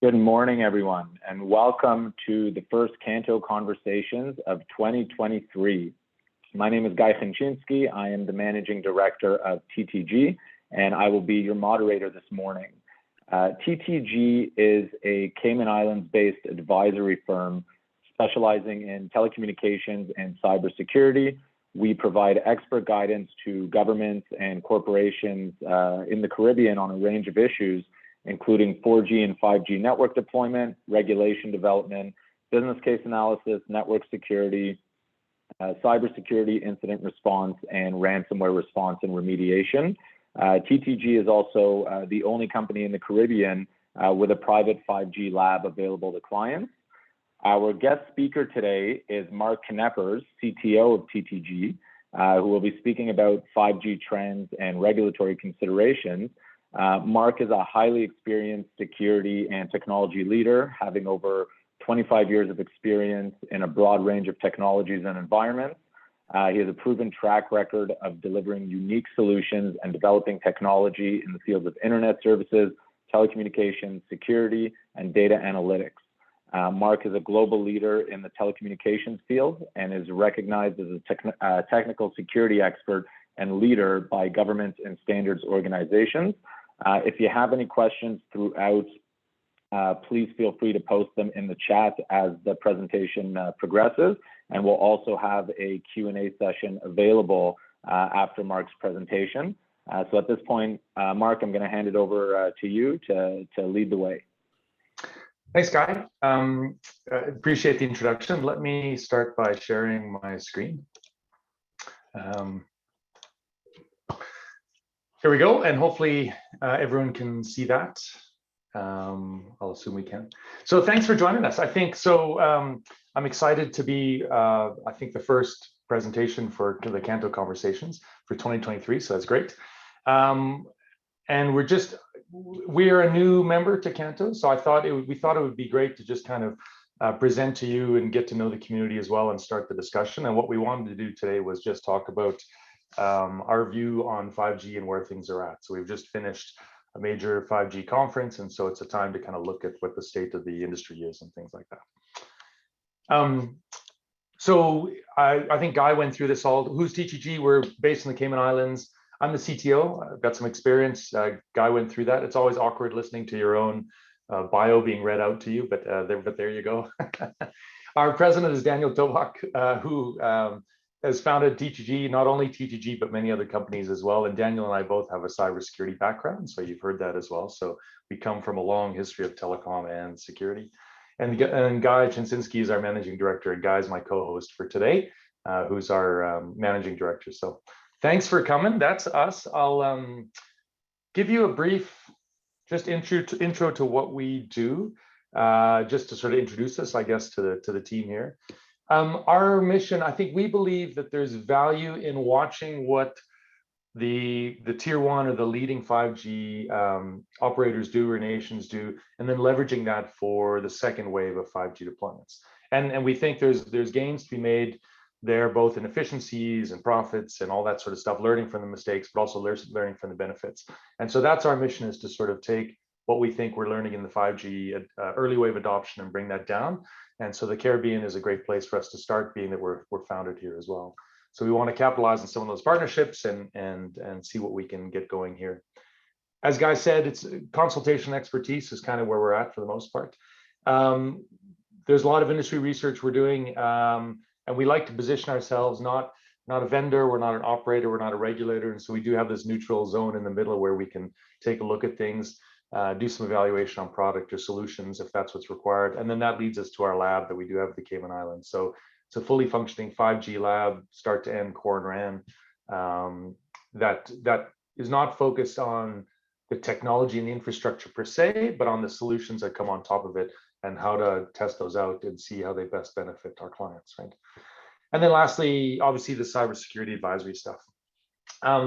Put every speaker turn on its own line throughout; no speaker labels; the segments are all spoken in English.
Good morning, everyone, and welcome to the first CANTO Conversations of 2023. My name is Guy Chinchinski. I am the Managing Director of TTG, and I will be your moderator this morning. TTG is a Cayman Islands-based advisory firm specializing in telecommunications and cybersecurity. We provide expert guidance to governments and corporations in the Caribbean on a range of issues, including 4G and 5G network deployment, regulation development, business case analysis, network security, cybersecurity incident response, and ransomware response and remediation. TTG is also the only company in the Caribbean with a private 5G lab available to clients. Our guest speaker today is Mark Kneppers, CTO of TTG, who will be speaking about 5G trends and regulatory considerations. Mark is a highly experienced security and technology leader, having over 25 years of experience in a broad range of technologies and environments. He has a proven track record of delivering unique solutions and developing technology in the fields of internet services, telecommunications, security, and data analytics. Mark is a global leader in the telecommunications field and is recognized as a technical security expert and leader by government and standards organizations. If you have any questions throughout, please feel free to post them in the chat as the presentation progresses, and we'll also have a Q&A session available after Mark's presentation. So at this point, Mark, I'm going to hand it over to you to lead the way.
Thanks, Guy. Appreciate the introduction. Let me start by sharing my screen. Here we go, and hopefully everyone can see that. I'll assume we can. So thanks for joining us. I think so. I'm excited to be, I think, the first presentation for the CANTO Conversations for 2023. So that's great. And we're a new member to CANTO, so we thought it would be great to just kind of present to you and get to know the community as well and start the discussion. And what we wanted to do today was just talk about our view on 5G and where things are at. So we've just finished a major 5G conference, and so it's a time to kind of look at what the state of the industry is and things like that. So I think Guy went through this all. Who's TTG? We're based in the Cayman Islands. I'm the CTO. I've got some experience. Guy went through that. It's always awkward listening to your own bio being read out to you, but there you go. Our president is Daniel Tobak, who has founded TTG, not only TTG, but many other companies as well. And Daniel and I both have a cybersecurity background, so you've heard that as well. So we come from a long history of telecom and security. And Guy Chinchinski is our managing director, and Guy is my co-host for today, who's our managing director. So thanks for coming. That's us. I'll give you a brief just intro to what we do, just to sort of introduce us, I guess, to the team here. Our mission, I think we believe that there's value in watching what the tier one or the leading 5G operators do or nations do, and then leveraging that for the second wave of 5G deployments. And we think there's gains to be made there, both in efficiencies and profits and all that sort of stuff, learning from the mistakes, but also learning from the benefits. And so that's our mission, is to sort of take what we think we're learning in the 5G early wave adoption and bring that down. And so the Caribbean is a great place for us to start, being that we're founded here as well. So we want to capitalize on some of those partnerships and see what we can get going here. As Guy said, it's consultation expertise is kind of where we're at for the most part. There's a lot of industry research we're doing, and we like to position ourselves not a vendor, we're not an operator, we're not a regulator, and so we do have this neutral zone in the middle where we can take a look at things, do some evaluation on product or solutions if that's what's required. And then that leads us to our lab that we do have at the Cayman Islands. So it's a fully functioning 5G lab, start to end, core and RAN, that is not focused on the technology and the infrastructure per se, but on the solutions that come on top of it and how to test those out and see how they best benefit our clients, right? And then lastly, obviously the cybersecurity advisory stuff.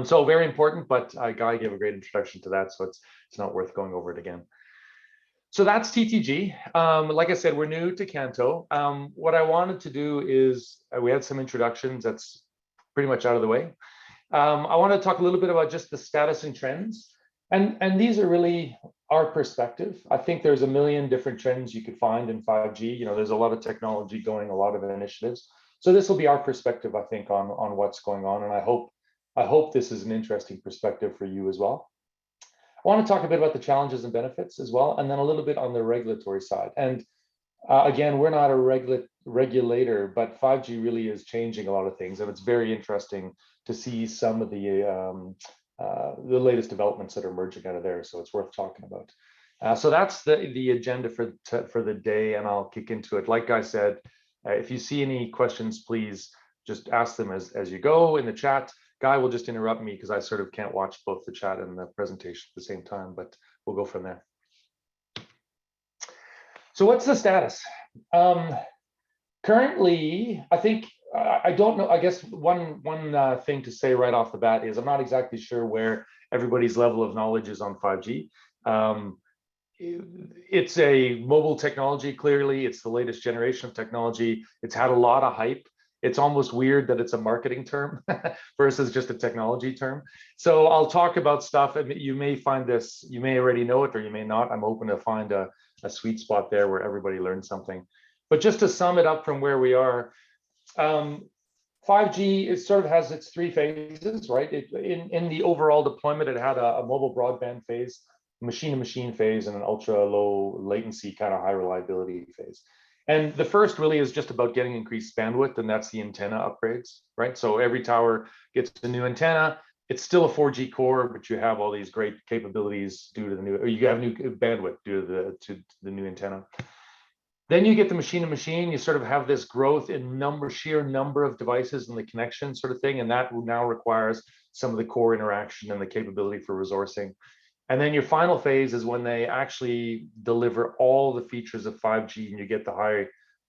So very important, but Guy gave a great introduction to that, so it's not worth going over it again. So that's TTG. Like I said, we're new to CANTO. What I wanted to do is, we had some introductions, that's pretty much out of the way. I want to talk a little bit about just the status and trends. And these are really, our perspective. I think there's a million different trends you could find in 5G. You know, there's a lot of technology going, a lot of initiatives. So this will be our perspective, I think, on what's going on, and I hope this is an interesting perspective for you as well. I want to talk a bit about the challenges and benefits as well, and then a little bit on the regulatory side. And again, we're not a regulator, but 5G really is changing a lot of things, and it's very interesting to see some of the latest developments that are emerging out of there. So it's worth talking about. So that's the agenda for the day, and I'll kick into it. Like I said, if you see any questions, please just ask them as you go in the chat. Guy will just interrupt me because I sort of can't watch both the chat and the presentation at the same time, but we'll go from there. So what's the status? Currently, I think, I don't know, I guess one thing to say right off the bat is I'm not exactly sure where everybody's level of knowledge is on 5G. It's a mobile technology, clearly. It's the latest generation of technology. It's had a lot of hype. It's almost weird that it's a marketing term versus just a technology term. So I'll talk about stuff, and you may find this, you may already know it or you may not. I'm open to find a sweet spot there where everybody learns something. But just to sum it up from where we are, 5G, it sort of has its three phases, right? In the overall deployment, it had a mobile broadband phase, machine-to-machine phase, and an ultra-low latency kind of high reliability phase. And the first really is just about getting increased bandwidth, and that's the antenna upgrades, right? So every tower gets a new antenna. It's still a 4G core, but you have all these great capabilities due to the new, or you have new bandwidth due to the new antenna. Then you get the machine-to-machine. You sort of have this growth in sheer number of devices and the connection sort of thing, and that now requires some of the core interaction and the capability for resourcing. And then your final phase is when they actually deliver all the features of 5G, and you get the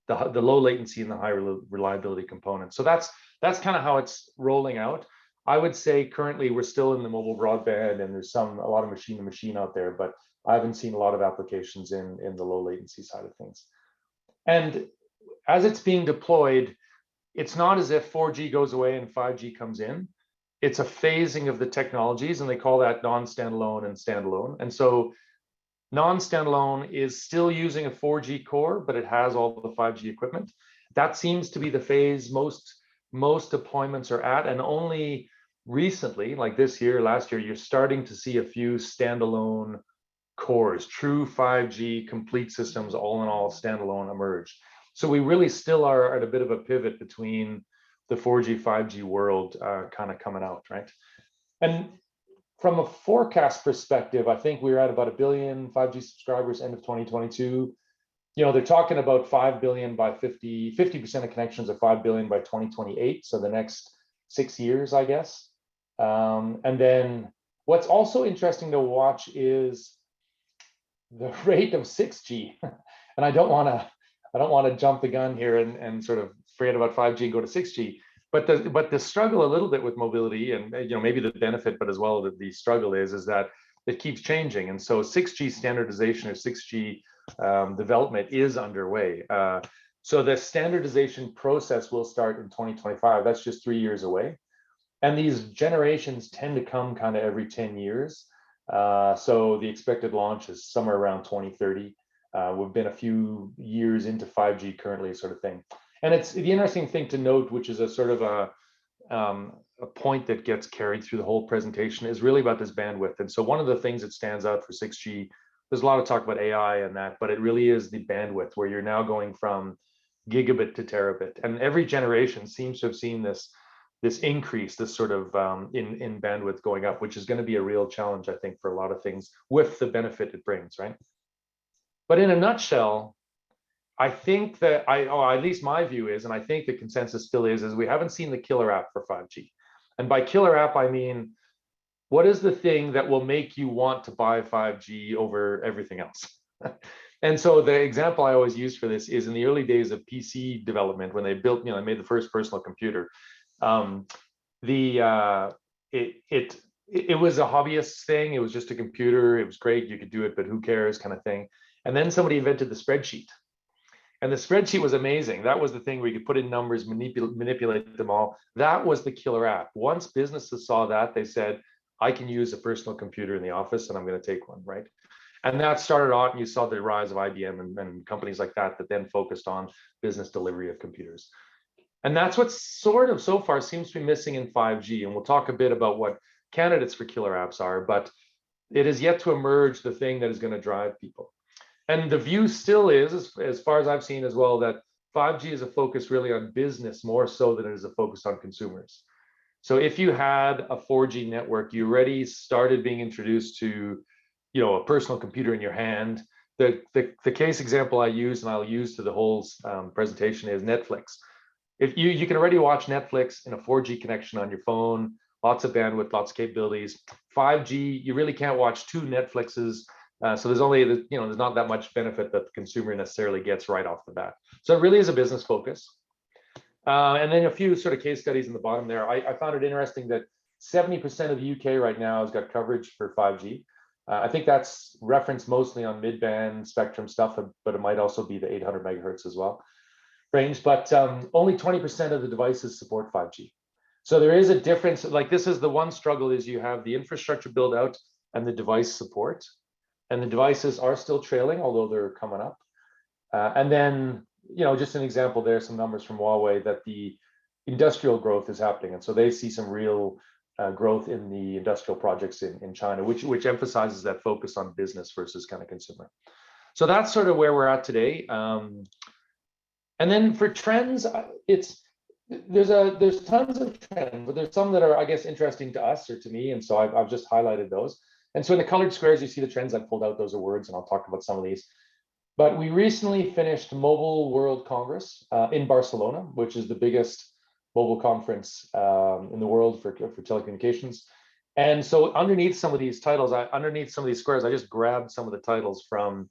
low latency and the high reliability component. So that's kind of how it's rolling out. I would say currently we're still in the mobile broadband, and there's a lot of machine-to-machine out there, but I haven't seen a lot of applications in the low latency side of things. And as it's being deployed, it's not as if 4G goes away and 5G comes in. It's a phasing of the technologies, and they call that non-standalone and standalone. And so non-standalone is still using a 4G core, but it has all the 5G equipment. That seems to be the phase most deployments are at, and only recently, like this year, last year, you're starting to see a few standalone cores, true 5G complete systems, all in all standalone emerge. So we really still are at a bit of a pivot between the 4G, 5G world kind of coming out, right? And from a forecast perspective, I think we're at about 1 billion 5G subscribers end of 2022. You know, they're talking about 5 billion by 50% of connections are 5 billion by 2028. So the next 6 years, I guess. And then what's also interesting to watch is the rate of 6G. And I don't want to jump the gun here and sort of forget about 5G and go to 6G. But the struggle a little bit with mobility, and you know, maybe the benefit, but as well the struggle is that it keeps changing. And so 6G standardization or 6G development is underway. So the standardization process will start in 2025. That's just 3 years away. And these generations tend to come kind of every 10 years. So the expected launch is somewhere around 2030. We've been a few years into 5G currently, sort of thing. And it's the interesting thing to note, which is a sort of a point that gets carried through the whole presentation, is really about this bandwidth. And so one of the things that stands out for 6G, there's a lot of talk about AI and that, but it really is the bandwidth, where you're now going from gigabit to terabit. And every generation seems to have seen this increase, this sort of in bandwidth going up, which is going to be a real challenge, I think, for a lot of things with the benefit it brings, right? But in a nutshell, I think that at least my view is, and I think the consensus still is we haven't seen the killer app for 5G. And by killer app, I mean, what is the thing that will make you want to buy 5G over everything else? And so the example I always use for this is in the early days of PC development, when they built, you know, they made the first personal computer. It was a hobbyist thing. It was just a computer. It was great. You could do it, but who cares, kind of thing. And then somebody invented the spreadsheet. And the spreadsheet was amazing. That was the thing where you could put in numbers, manipulate them all. That was the killer app. Once businesses saw that, they said, I can use a personal computer in the office, and I'm going to take one, right? And that started out, and you saw the rise of IBM and companies like that then focused on business delivery of computers. And that's what sort of so far seems to be missing in 5G. And we'll talk a bit about what candidates for killer apps are, but it is yet to emerge the thing that is going to drive people. And the view still is, as far as I've seen as well, that 5G is a focus really on business more so than it is a focus on consumers. So if you had a 4G network, you already started being introduced to, a personal computer in your hand. The case example I use, and I'll use to the whole presentation, is Netflix. If you can already watch Netflix in a 4G connection on your phone, lots of bandwidth, lots of capabilities. 5G, you really can't watch two Netflixes. So there's only, there's not that much benefit that the consumer necessarily gets right off the bat. So it really is a business focus. And then a few sort of case studies in the bottom there. I found it interesting that 70% of the UK right now has got coverage for 5G. I think that's referenced mostly on mid-band spectrum stuff, but it might also be the 800 megahertz as well range. But only 20% of the devices support 5G. So there is a difference. Like, this is the one struggle, is you have the infrastructure build out and the device support, and the devices are still trailing, although they're coming up. And then, just an example there, some numbers from Huawei, that the industrial growth is happening. And so they see some real growth in the industrial projects in China, which emphasizes that focus on business versus kind of consumer. So that's sort of where we're at today. And then for trends, there's tons of trends, but there's some that are, I guess, interesting to us or to me. And so I've just highlighted those. And so in the colored squares, you see the trends. I've pulled out. Those are words, and I'll talk about some of these. But we recently finished Mobile World Congress in Barcelona, which is the biggest mobile conference in the world for telecommunications. And so underneath some of these titles, underneath some of these squares, I just grabbed some of the titles from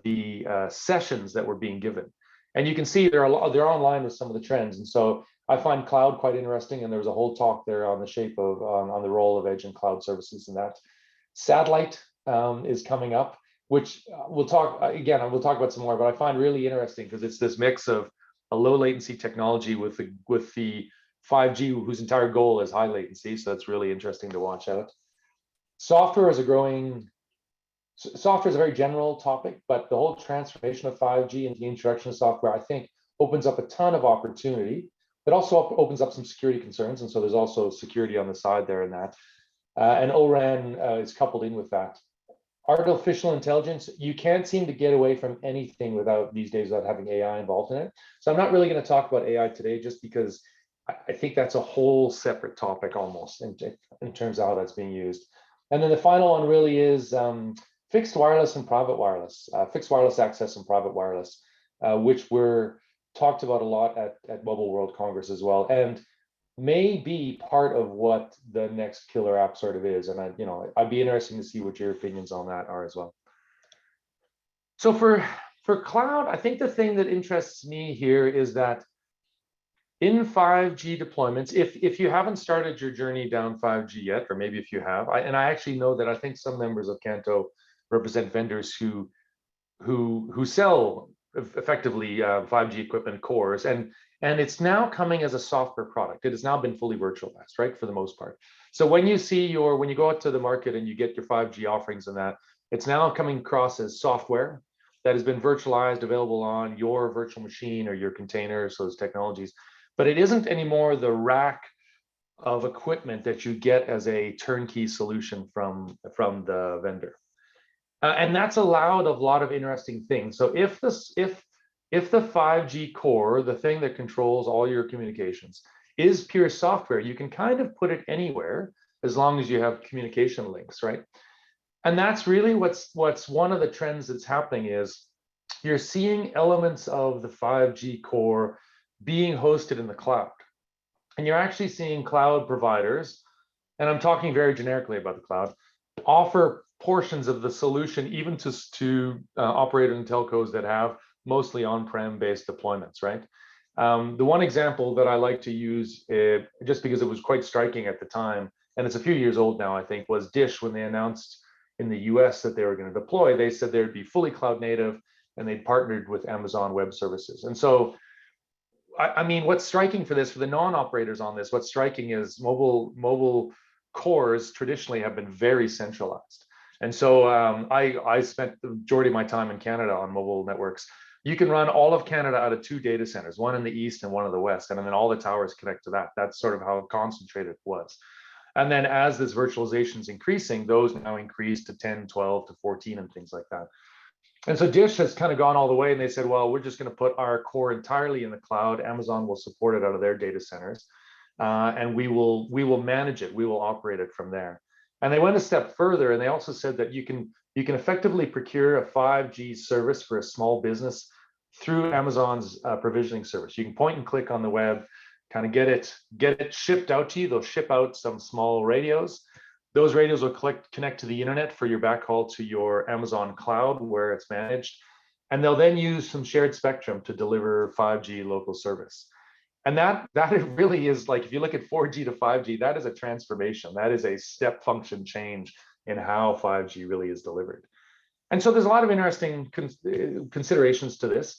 the sessions that were being given. And you can see they're online with some of the trends. And so I find cloud quite interesting. And there was a whole talk there on the shape of, on the role of edge and cloud services in that. Satellite is coming up, which we'll talk about some more, but I find really interesting because it's this mix of a low latency technology with the 5G, whose entire goal is high latency. So that's really interesting to watch out. Software is a very general topic, but the whole transformation of 5G and the introduction of software, I think, opens up a ton of opportunity. It also opens up some security concerns. And so there's also security on the side there in that. And ORAN is coupled in with that. Artificial intelligence, you can't seem to get away from anything these days without having AI involved in it. So I'm not really going to talk about AI today, just because I think that's a whole separate topic almost in terms of how that's being used. And then the final one really is fixed wireless and private wireless, fixed wireless access and private wireless, which were talked about a lot at Mobile World Congress as well, and may be part of what the next killer app sort of is. And I'd be interested to see what your opinions on that are as well. So for cloud, I think the thing that interests me here is that in 5G deployments, if you haven't started your journey down 5G yet, or maybe if you have, I actually know that I think some members of CANTO represent vendors who sell effectively 5G equipment cores, and it's now coming as a software product. It has now been fully virtualized, right, for the most part. So when you go out to the market and you get your 5G offerings and that, it's now coming across as software that has been virtualized, available on your virtual machine or your containers, those technologies. But it isn't anymore the rack of equipment that you get as a turnkey solution from the vendor. And that's allowed a lot of interesting things. So if the 5G core, the thing that controls all your communications, is pure software, you can kind of put it anywhere as long as you have communication links, right? And that's really what's one of the trends that's happening, is you're seeing elements of the 5G core being hosted in the cloud. And you're actually seeing cloud providers, and I'm talking very generically about the cloud, offer portions of the solution even to operators and telcos that have mostly on-prem based deployments, right? The one example that I like to use, just because it was quite striking at the time, and it's a few years old now, I think, was Dish. When they announced in the US that they were going to deploy, they said they'd be fully cloud native, and they'd partnered with Amazon Web Services. And so, I mean, what's striking for the non-operators on this, what's striking is mobile cores traditionally have been very centralized. And so I spent the majority of my time in Canada on mobile networks. You can run all of Canada out of 2 data centers, one in the east and one in the west, and then all the towers connect to that. That's sort of how concentrated it was. And then as this virtualization is increasing, those now increase to 10, 12 to 14 and things like that. And so Dish has kind of gone all the way, and they said, well, we're just going to put our core entirely in the cloud. Amazon will support it out of their data centers, and we will manage it. We will operate it from there. And they went a step further, and they also said that you can effectively procure a 5G service for a small business through Amazon's provisioning service. You can point and click on the web, kind of get it shipped out to you. They'll ship out some small radios. Those radios will connect to the internet for your backhaul to your Amazon cloud where it's managed. And they'll then use some shared spectrum to deliver 5G local service. And that really is, like, if you look at 4G to 5G, that is a transformation. That is a step function change in how 5G really is delivered. And so there's a lot of interesting considerations to this.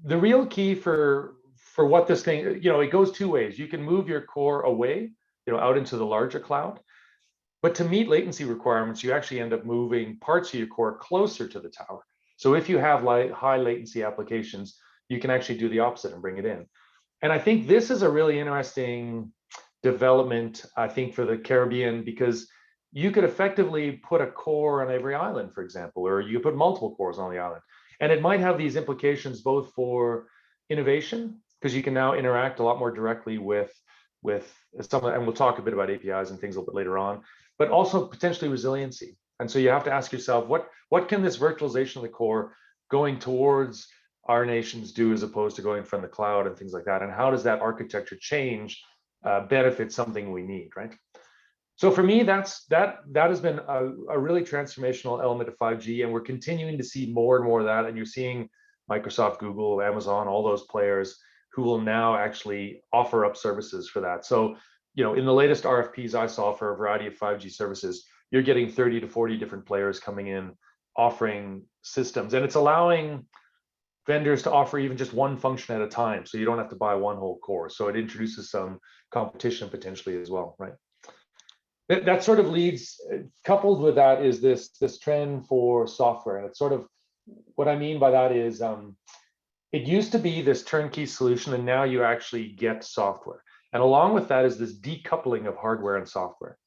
The real key for what this thing, it goes 2 ways. You can move your core away, out into the larger cloud. But to meet latency requirements, you actually end up moving parts of your core closer to the tower. So if you have high latency applications, you can actually do the opposite and bring it in. And I think this is a really interesting development, I think, for the Caribbean, because you could effectively put a core on every island, for example, or you could put multiple cores on the island. And it might have these implications both for innovation, because you can now interact a lot more directly with some, and we'll talk a bit about APIs and things a little bit later on, but also potentially resiliency. And so you have to ask yourself, what can this virtualization of the core going towards our nations do as opposed to going from the cloud and things like that? And how does that architecture change benefit something we need, right? So for me, that has been a really transformational element of 5G, and we're continuing to see more and more of that. And you're seeing Microsoft, Google, Amazon, all those players who will now actually offer up services for that. So, in the latest RFPs I saw for a variety of 5G services, you're getting 30 to 40 different players coming in offering systems, and it's allowing vendors to offer even just one function at a time, so you don't have to buy one whole core. So it introduces some competition potentially as well, right? That sort of leads, coupled with that, is this trend for software. And it's sort of, what I mean by that is, it used to be this turnkey solution, and now you actually get software. And along with that is this decoupling of hardware and software.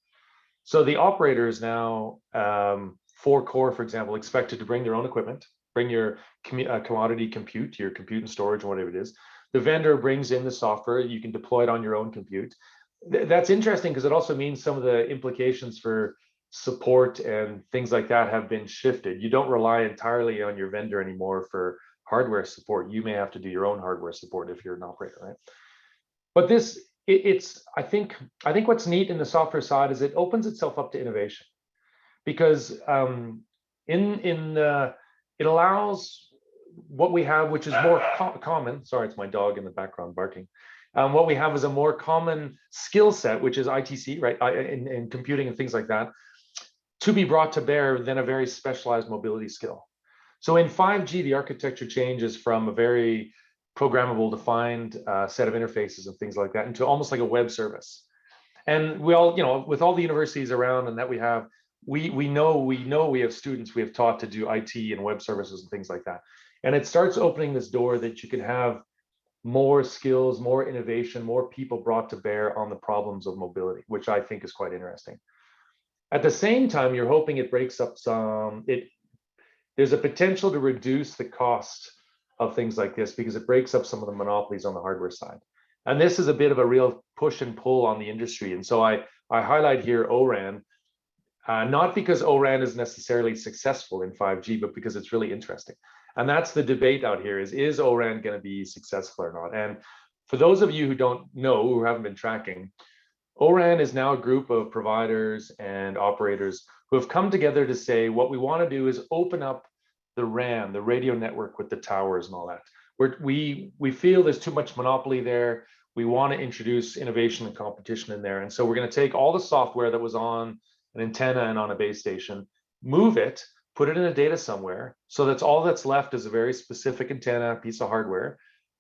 So the operators now, for core, for example, expected to bring their own equipment, bring your commodity compute, your compute and storage, whatever it is. The vendor brings in the software. You can deploy it on your own compute. That's interesting because it also means some of the implications for support and things like that have been shifted. You don't rely entirely on your vendor anymore for hardware support. You may have to do your own hardware support if you're an operator, right? But I think what's neat in the software side is it opens itself up to innovation, because it allows what we have, which is more common. Sorry, it's my dog in the background barking. What we have is a more common skill set, which is ITC, right, in computing and things like that, to be brought to bear than a very specialized mobility skill. So in 5G, the architecture changes from a very programmable, defined set of interfaces and things like that into almost like a web service. And we all, with all the universities around and that we have, we know we have students we have taught to do IT and web services and things like that. And it starts opening this door that you can have more skills, more innovation, more people brought to bear on the problems of mobility, which I think is quite interesting. At the same time, you're hoping it breaks up there's a potential to reduce the cost of things like this because it breaks up some of the monopolies on the hardware side. And this is a bit of a real push and pull on the industry. And so I highlight here O-RAN, not because O-RAN is necessarily successful in 5G, but because it's really interesting. And that's the debate out here is O-RAN going to be successful or not? And for those of you who don't know, who haven't been tracking, O-RAN is now a group of providers and operators who have come together to say, what we want to do is open up the RAN, the radio network with the towers and all that. We feel there's too much monopoly there. We want to introduce innovation and competition in there. And so we're going to take all the software that was on an antenna and on a base station, move it, put it in a data somewhere. So that's all that's left is a very specific antenna, piece of hardware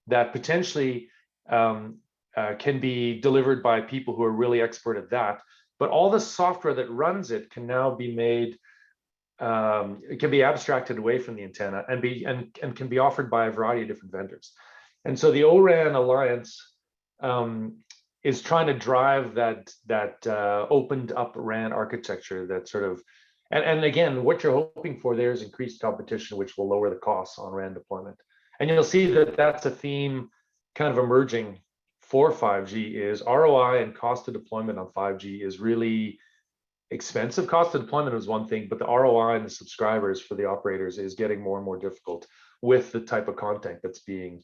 that potentially can be delivered by people who are really expert at that. But all the software that runs it can now be made it can be abstracted away from the antenna and can be offered by a variety of different vendors. And so the O-RAN Alliance is trying to drive that opened up RAN architecture that sort of, and again, what you're hoping for there is increased competition, which will lower the costs on RAN deployment. And you'll see that that's a theme kind of emerging for 5G is ROI and cost of deployment on 5G is really expensive. Cost of deployment is one thing, but the ROI and the subscribers for the operators is getting more and more difficult with the type of content that's being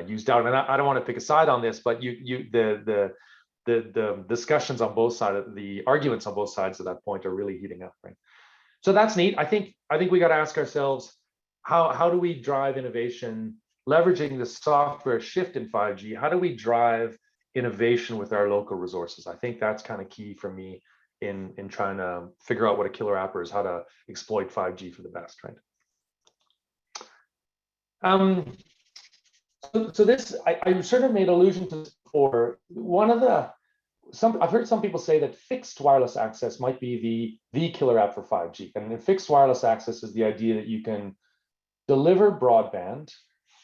used out. And I don't want to pick a side on this, but the discussions on both sides, the arguments on both sides of that point are really heating up, right? So that's neat. I think we got to ask ourselves, how do we drive innovation, leveraging the software shift in 5G? How do we drive innovation with our local resources? I think that's kind of key for me in trying to figure out what a killer app is, how to exploit 5G for the best, right? So this, I sort of made allusion to this before. I've heard some people say that fixed wireless access might be the killer app for 5G. And fixed wireless access is the idea that you can deliver broadband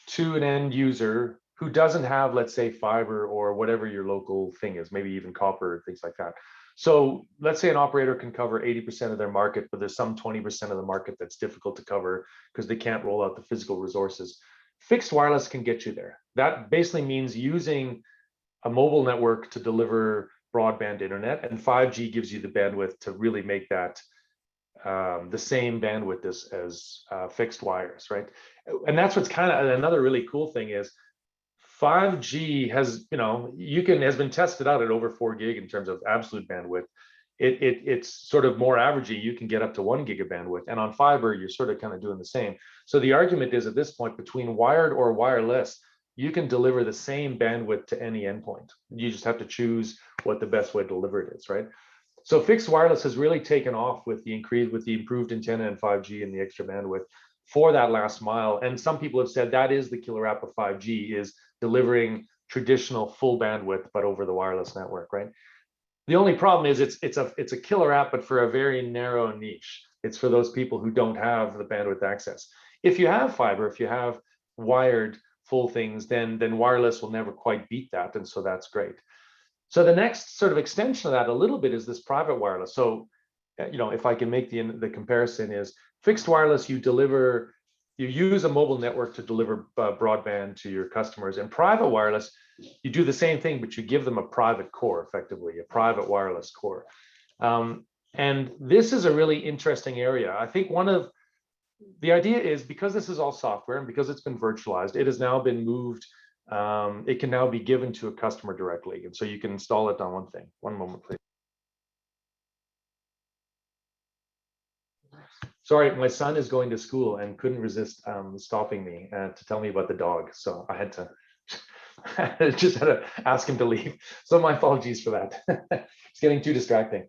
to an end user who doesn't have, let's say, fiber or whatever your local thing is, maybe even copper, things like that. So let's say an operator can cover 80% of their market, but there's some 20% of the market that's difficult to cover because they can't roll out the physical resources. Fixed wireless can get you there. That basically means using a mobile network to deliver broadband internet, and 5G gives you the bandwidth to really make that the same bandwidth as fixed wires, right? And that's what's kind of another really cool thing is 5G has, has been tested out at over 4 gig in terms of absolute bandwidth. It's sort of more averagey. You can get up to 1 gig of bandwidth, and on fiber, you're sort of kind of doing the same. So the argument is at this point, between wired or wireless, you can deliver the same bandwidth to any endpoint. You just have to choose what the best way to deliver it is, right? So fixed wireless has really taken off with the improved antenna and 5G and the extra bandwidth for that last mile. And some people have said that is the killer app of 5G, is delivering traditional full bandwidth, but over the wireless network, right? The only problem is it's a killer app, but for a very narrow niche. It's for those people who don't have the bandwidth access. If you have fiber, if you have wired full things, then wireless will never quite beat that, and so that's great. So the next sort of extension of that a little bit is this private wireless. So, if I can make the comparison is fixed wireless, you use a mobile network to deliver broadband to your customers, and private wireless, you do the same thing, but you give them a private core, effectively, a private wireless core. And this is a really interesting area. I think the idea is, because this is all software and because it's been virtualized, it has now been moved. It can now be given to a customer directly. And so you can install it on one thing. One moment, please. Sorry, my son is going to school and couldn't resist stopping me to tell me about the dog. So I had to just had to ask him to leave. So my apologies for that. It's getting too distracting.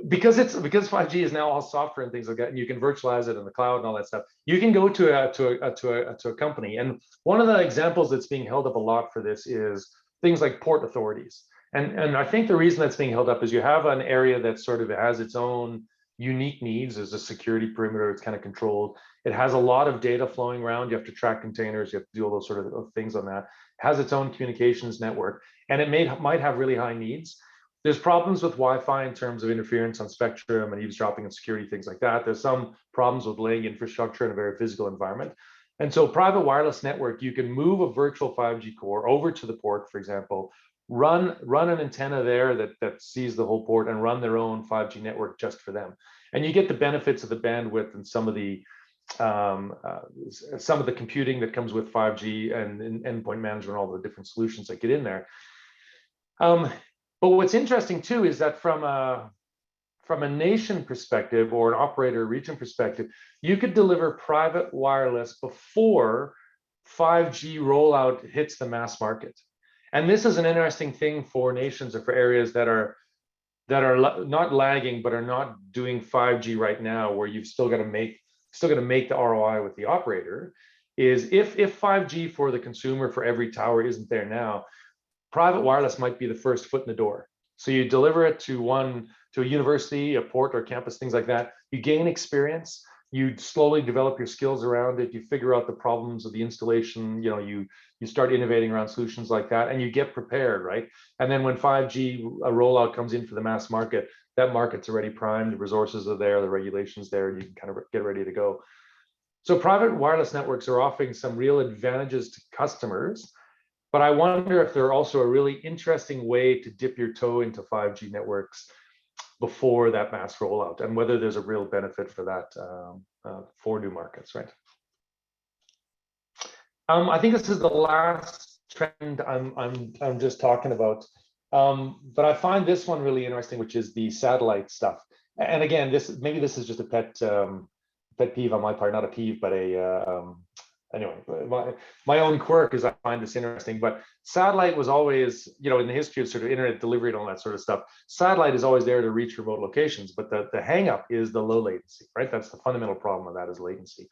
Because 5G is now all software and things like that, and you can virtualize it in the cloud and all that stuff, you can go to a company. And one of the examples that's being held up a lot for this is things like port authorities. And I think the reason that's being held up is you have an area that sort of has its own unique needs. There's a security perimeter, it's kind of controlled. It has a lot of data flowing around. You have to track containers, you have to do all those sort of things on that. It has its own communications network, and it might have really high needs. There's problems with Wi-Fi in terms of interference on spectrum and eavesdropping and security, things like that. There's some problems with laying infrastructure in a very physical environment. And so private wireless network, you can move a virtual 5G core over to the port, for example, run an antenna there that sees the whole port and run their own 5G network just for them. And you get the benefits of the bandwidth and some of the computing that comes with 5G and endpoint management, all the different solutions that get in there. But what's interesting too is that from a nation perspective or an operator region perspective, you could deliver private wireless before 5G rollout hits the mass market. And this is an interesting thing for nations or for areas that are not lagging but are not doing 5G right now, where you've still got to make the ROI with the operator. Is if 5G for the consumer for every tower isn't there now, private wireless might be the first foot in the door. So you deliver it to to a university, a port or campus, things like that. You gain experience, you slowly develop your skills around it, you figure out the problems of the installation, you start innovating around solutions like that, and you get prepared, right? And then when 5G rollout comes in for the mass market, that market's already primed, the resources are there, the regulations there, and you can kind of get ready to go. So private wireless networks are offering some real advantages to customers, but I wonder if they're also a really interesting way to dip your toe into 5G networks before that mass rollout, and whether there's a real benefit for that for new markets, right? I think this is the last trend I'm just talking about, but I find this one really interesting, which is the satellite stuff. And again, maybe this is just a pet peeve on my part, not a peeve, but anyway, my own quirk is I find this interesting. But satellite was always, in the history of sort of internet delivery and all that sort of stuff, satellite is always there to reach remote locations, but the hang up is the low latency, right? That's the fundamental problem of that, is latency.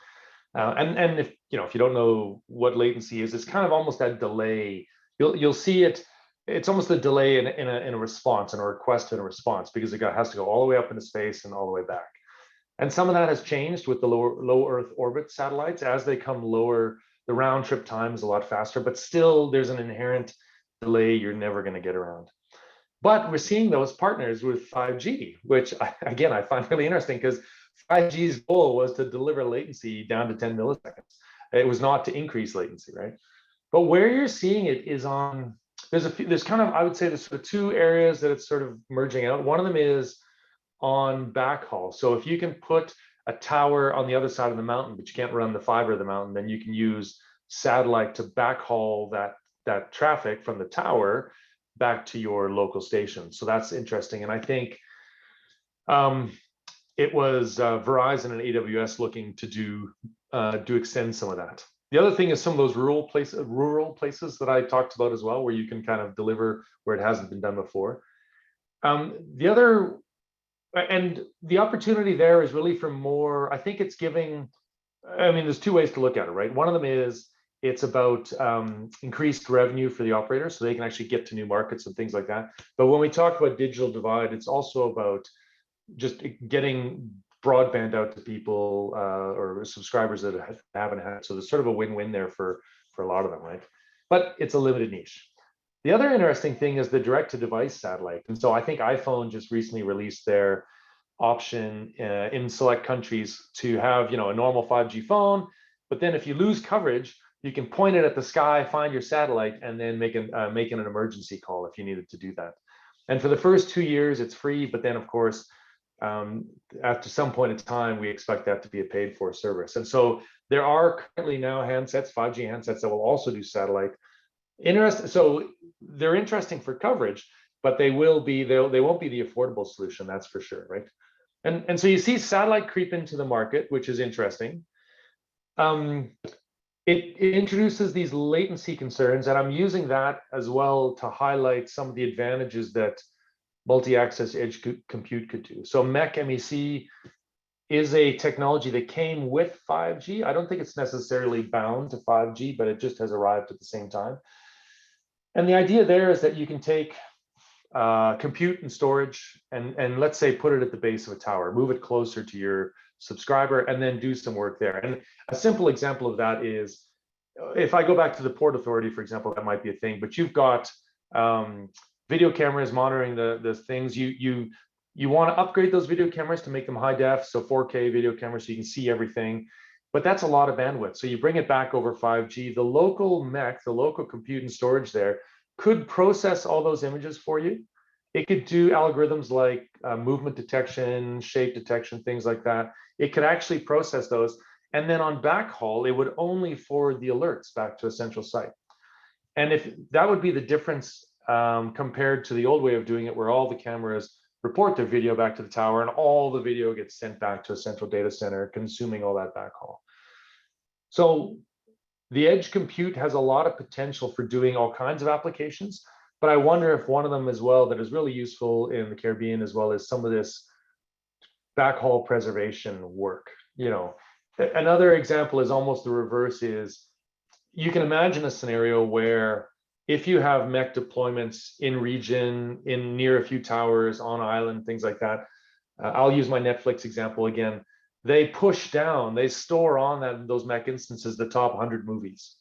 And if you don't know what latency is, it's kind of almost that delay. You'll see it. It's almost a delay in a response, in a request and a response, because it has to go all the way up into space and all the way back. And some of that has changed with the low Earth orbit satellites. As they come lower, the round trip time is a lot faster, but still there's an inherent delay you're never going to get around. But we're seeing those partners with 5G, which again, I find really interesting, because 5G's goal was to deliver latency down to 10 milliseconds. It was not to increase latency, right? But where you're seeing it is on, there's kind of, I would say there's sort of two areas that it's sort of merging out. One of them is on backhaul. So if you can put a tower on the other side of the mountain, but you can't run the fiber of the mountain, then you can use satellite to backhaul that traffic from the tower back to your local station. So that's interesting. And I think it was Verizon and AWS looking to extend some of that. The other thing is some of those rural places that I talked about as well, where you can kind of deliver where it hasn't been done before. And the opportunity there is really for more, I think it's giving, there's two ways to look at it, right? One of them is it's about increased revenue for the operator, so they can actually get to new markets and things like that. But when we talk about digital divide, it's also about just getting broadband out to people or subscribers that haven't had. So there's sort of a win-win there for a lot of them, right? But it's a limited niche. The other interesting thing is the direct-to-device satellite. And so I think iPhone just recently released their option in select countries to have, a normal 5G phone, but then if you lose coverage, you can point it at the sky, find your satellite, and then make an emergency call if you needed to do that. And for the first 2 years, it's free, but then of course, after some point in time, we expect that to be a paid-for service. And so there are currently now 5G handsets that will also do satellite. So they're interesting for coverage, but they won't be the affordable solution, that's for sure, right? And so you see satellite creep into the market, which is interesting. It introduces these latency concerns, and I'm using that as well to highlight some of the advantages that multi-access edge compute could do. So MEC is a technology that came with 5G. I don't think it's necessarily bound to 5G, but it just has arrived at the same time. And the idea there is that you can take compute and storage and let's say put it at the base of a tower, move it closer to your subscriber, and then do some work there. And a simple example of that is, if I go back to the Port Authority, for example, that might be a thing, but you've got video cameras monitoring the things. You want to upgrade those video cameras to make them high def, so 4K video cameras so you can see everything. But that's a lot of bandwidth. So you bring it back over 5G. The local MEC, the local compute and storage there, could process all those images for you. It could do algorithms like movement detection, shape detection, things like that. It could actually process those. And then on backhaul, it would only forward the alerts back to a central site. And if that would be the difference compared to the old way of doing it, where all the cameras report their video back to the tower and all the video gets sent back to a central data center, consuming all that backhaul. So the edge compute has a lot of potential for doing all kinds of applications, but I wonder if one of them as well that is really useful in the Caribbean as well as some of this backhaul preservation work. Another example is almost the reverse. Is you can imagine a scenario where if you have MEC deployments in region, in near a few towers, on island, things like that, I'll use my Netflix example again. They push down, they store on those MEC instances the top 100 movies.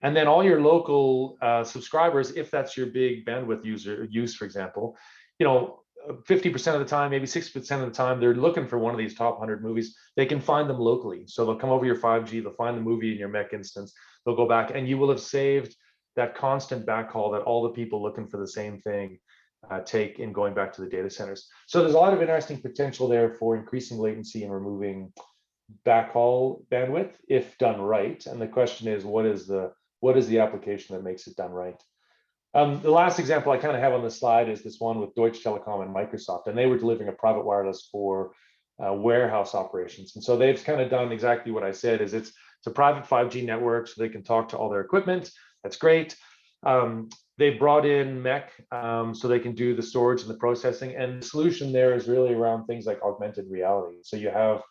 And then all your local subscribers, if that's your big bandwidth use, for example, 50% of the time, maybe 60% of the time, they're looking for one of these top 100 movies. They can find them locally. So they'll come over your 5G, they'll find the movie in your MEC instance, they'll go back, and you will have saved that constant backhaul that all the people looking for the same thing take in going back to the data centers. So there's a lot of interesting potential there for increasing latency and removing backhaul bandwidth if done right. And the question is, what is the application that makes it done right? The last example I kind of have on the slide is this one with Deutsche Telekom and Microsoft, and they were delivering a private wireless for warehouse operations. And so they've kind of done exactly what I said, is it's a private 5G network, so they can talk to all their equipment. That's great. They brought in MEC so they can do the storage and the processing. And the solution there is really around things like augmented reality. So you have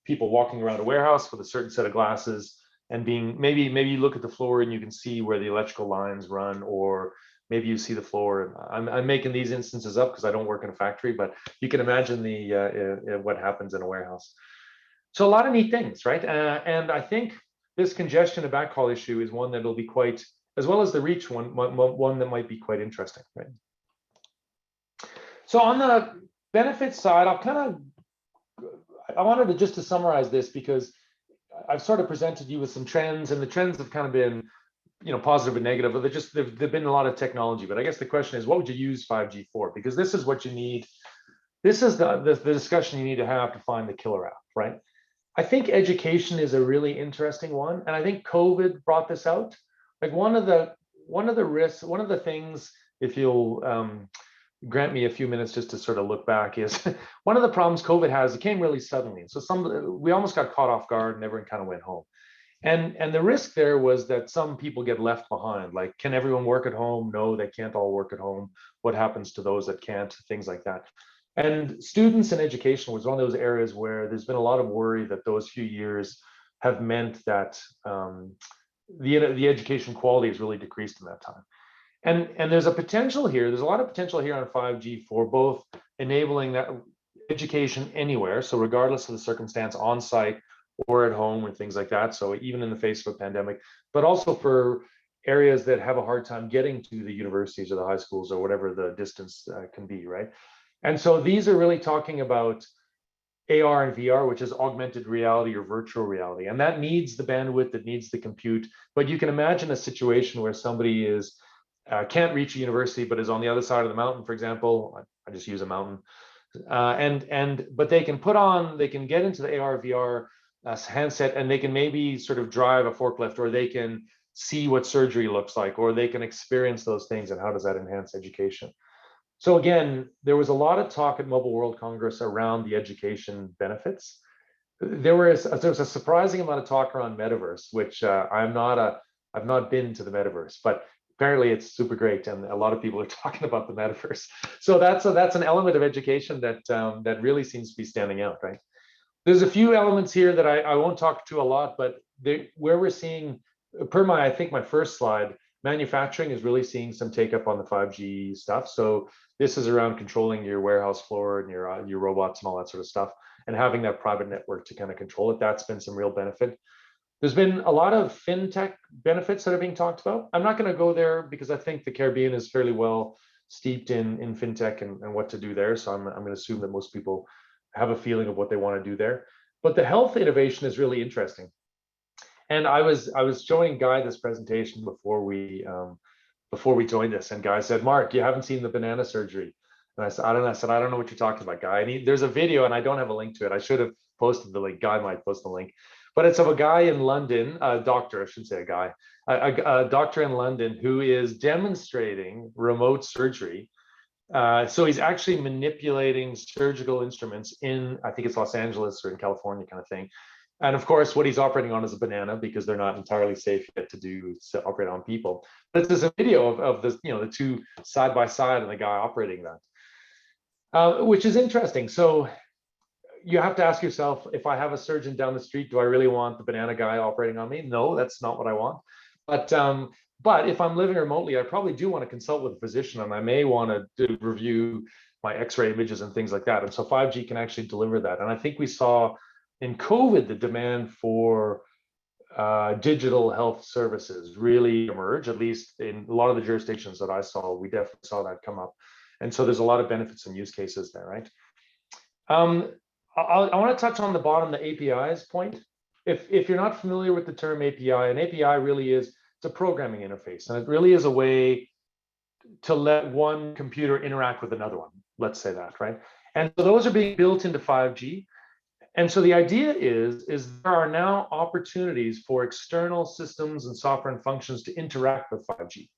people walking around a warehouse with a certain set of glasses, and maybe you look at the floor and you can see where the electrical lines run, or maybe you see the floor. I'm making these instances up because I don't work in a factory, but you can imagine what happens in a warehouse. So a lot of neat things, right? And I think this congestion and backhaul issue is one that'll be quite, as well as the reach one that might be quite interesting, right? So on the benefits side, I wanted to summarize this because I've sort of presented you with some trends, and the trends have kind of been, positive and negative, but there've been a lot of technology. But I guess the question is, what would you use 5G for? Because this is what you need. This is the discussion you need to have to find the killer app, right? I think education is a really interesting one, and I think COVID brought this out. Like one of the risks, one of the things, if you'll grant me a few minutes just to sort of look back, is one of the problems COVID has, it came really suddenly. So we almost got caught off guard and everyone kind of went home. And the risk there was that some people get left behind. Like, can everyone work at home? No, they can't all work at home. What happens to those that can't? Things like that. And students and education was one of those areas where there's been a lot of worry that those few years have meant that the education quality has really decreased in that time. And there's a potential here. There's a lot of potential here on 5G for both enabling that education anywhere. So regardless of the circumstance, on site or at home or things like that. So even in the face of a pandemic, but also for areas that have a hard time getting to the universities or the high schools or whatever the distance can be, right? And so these are really talking about AR and VR, which is augmented reality or virtual reality. And that needs the bandwidth, it needs the compute. But you can imagine a situation where somebody can't reach a university, but is on the other side of the mountain, for example. I just use a mountain. But they can get into the AR, VR handset, and they can maybe sort of drive a forklift, or they can see what surgery looks like, or they can experience those things. And how does that enhance education? So again, there was a lot of talk at Mobile World Congress around the education benefits. There was a surprising amount of talk around metaverse, which I've not been to the metaverse, but apparently it's super great, and a lot of people are talking about the metaverse. So that's an element of education that really seems to be standing out, right? There's a few elements here that I won't talk to a lot, but where we're seeing, I think my first slide, manufacturing is really seeing some take up on the 5G stuff. So this is around controlling your warehouse floor and your robots and all that sort of stuff, and having that private network to kind of control it. That's been some real benefit. There's been a lot of fintech benefits that are being talked about. I'm not going to go there because I think the Caribbean is fairly well steeped in fintech and what to do there. So I'm going to assume that most people have a feeling of what they want to do there. But the health innovation is really interesting. And I was showing Guy this presentation before we joined this, and Guy said, "Mark, you haven't seen the banana surgery." And I said, "I don't know what you're talking about, Guy." And there's a video, and I don't have a link to it. I should have posted the link. Guy might post the link. But it's of a guy in London, a doctor, I shouldn't say a guy, a doctor in London who is demonstrating remote surgery. So he's actually manipulating surgical instruments in, I think it's Los Angeles or in California kind of thing. And of course, what he's operating on is a banana because they're not entirely safe yet to operate on people. But there's a video of this, the two side by side and the guy operating that, which is interesting. So you have to ask yourself, if I have a surgeon down the street, do I really want the banana guy operating on me? No, that's not what I want. But But if I'm living remotely, I probably do want to consult with a physician, and I may want to review my X-ray images and things like that. And so 5G can actually deliver that. And I think we saw in COVID the demand for digital health services really emerge, at least in a lot of the jurisdictions that I saw. We definitely saw that come up. And so there's a lot of benefits and use cases there, right? I want to touch on the bottom, the APIs point. If you're not familiar with the term API, an API really is, it's a programming interface, and it really is a way to let one computer interact with another one, let's say that, right? And so those are being built into 5G. And so the idea is there are now opportunities for external systems and software and functions to interact with 5G.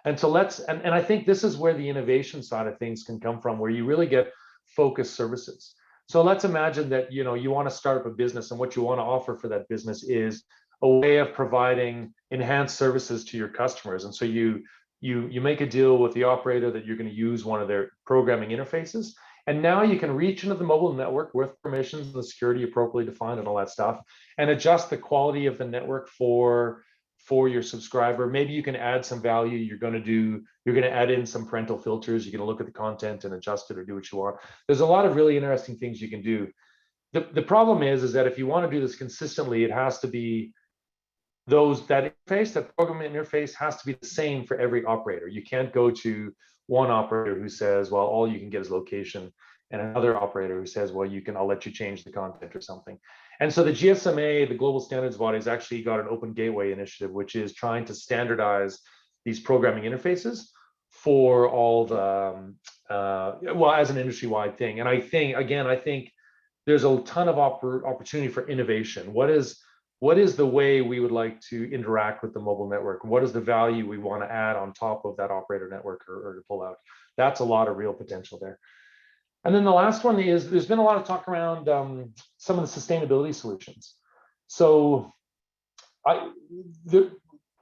And so and I think this is where the innovation side of things can come from, where you really get focused services. So let's imagine that you want to start up a business, and what you want to offer for that business is a way of providing enhanced services to your customers. And so you make a deal with the operator that you're going to use one of their programming interfaces. And now you can reach into the mobile network with permissions and the security appropriately defined and all that stuff, and adjust the quality of the network for your subscriber. Maybe you can add some value. You're going to add in some parental filters. You're going to look at the content and adjust it or do what you want. There's a lot of really interesting things you can do. The problem is that if you want to do this consistently, it has to be that programming interface has to be the same for every operator. You can't go to one operator who says, well, all you can get is location, and another operator who says, well, I'll let you change the content or something. And so the GSMA, the global standards body, has actually got an open gateway initiative, which is trying to standardize these programming interfaces for all the, as an industry-wide thing. And I think there's a ton of opportunity for innovation. What is the way we would like to interact with the mobile network? What is the value we want to add on top of that operator network or to pull out? That's a lot of real potential there. And then the last one is, there's been a lot of talk around some of the sustainability solutions. So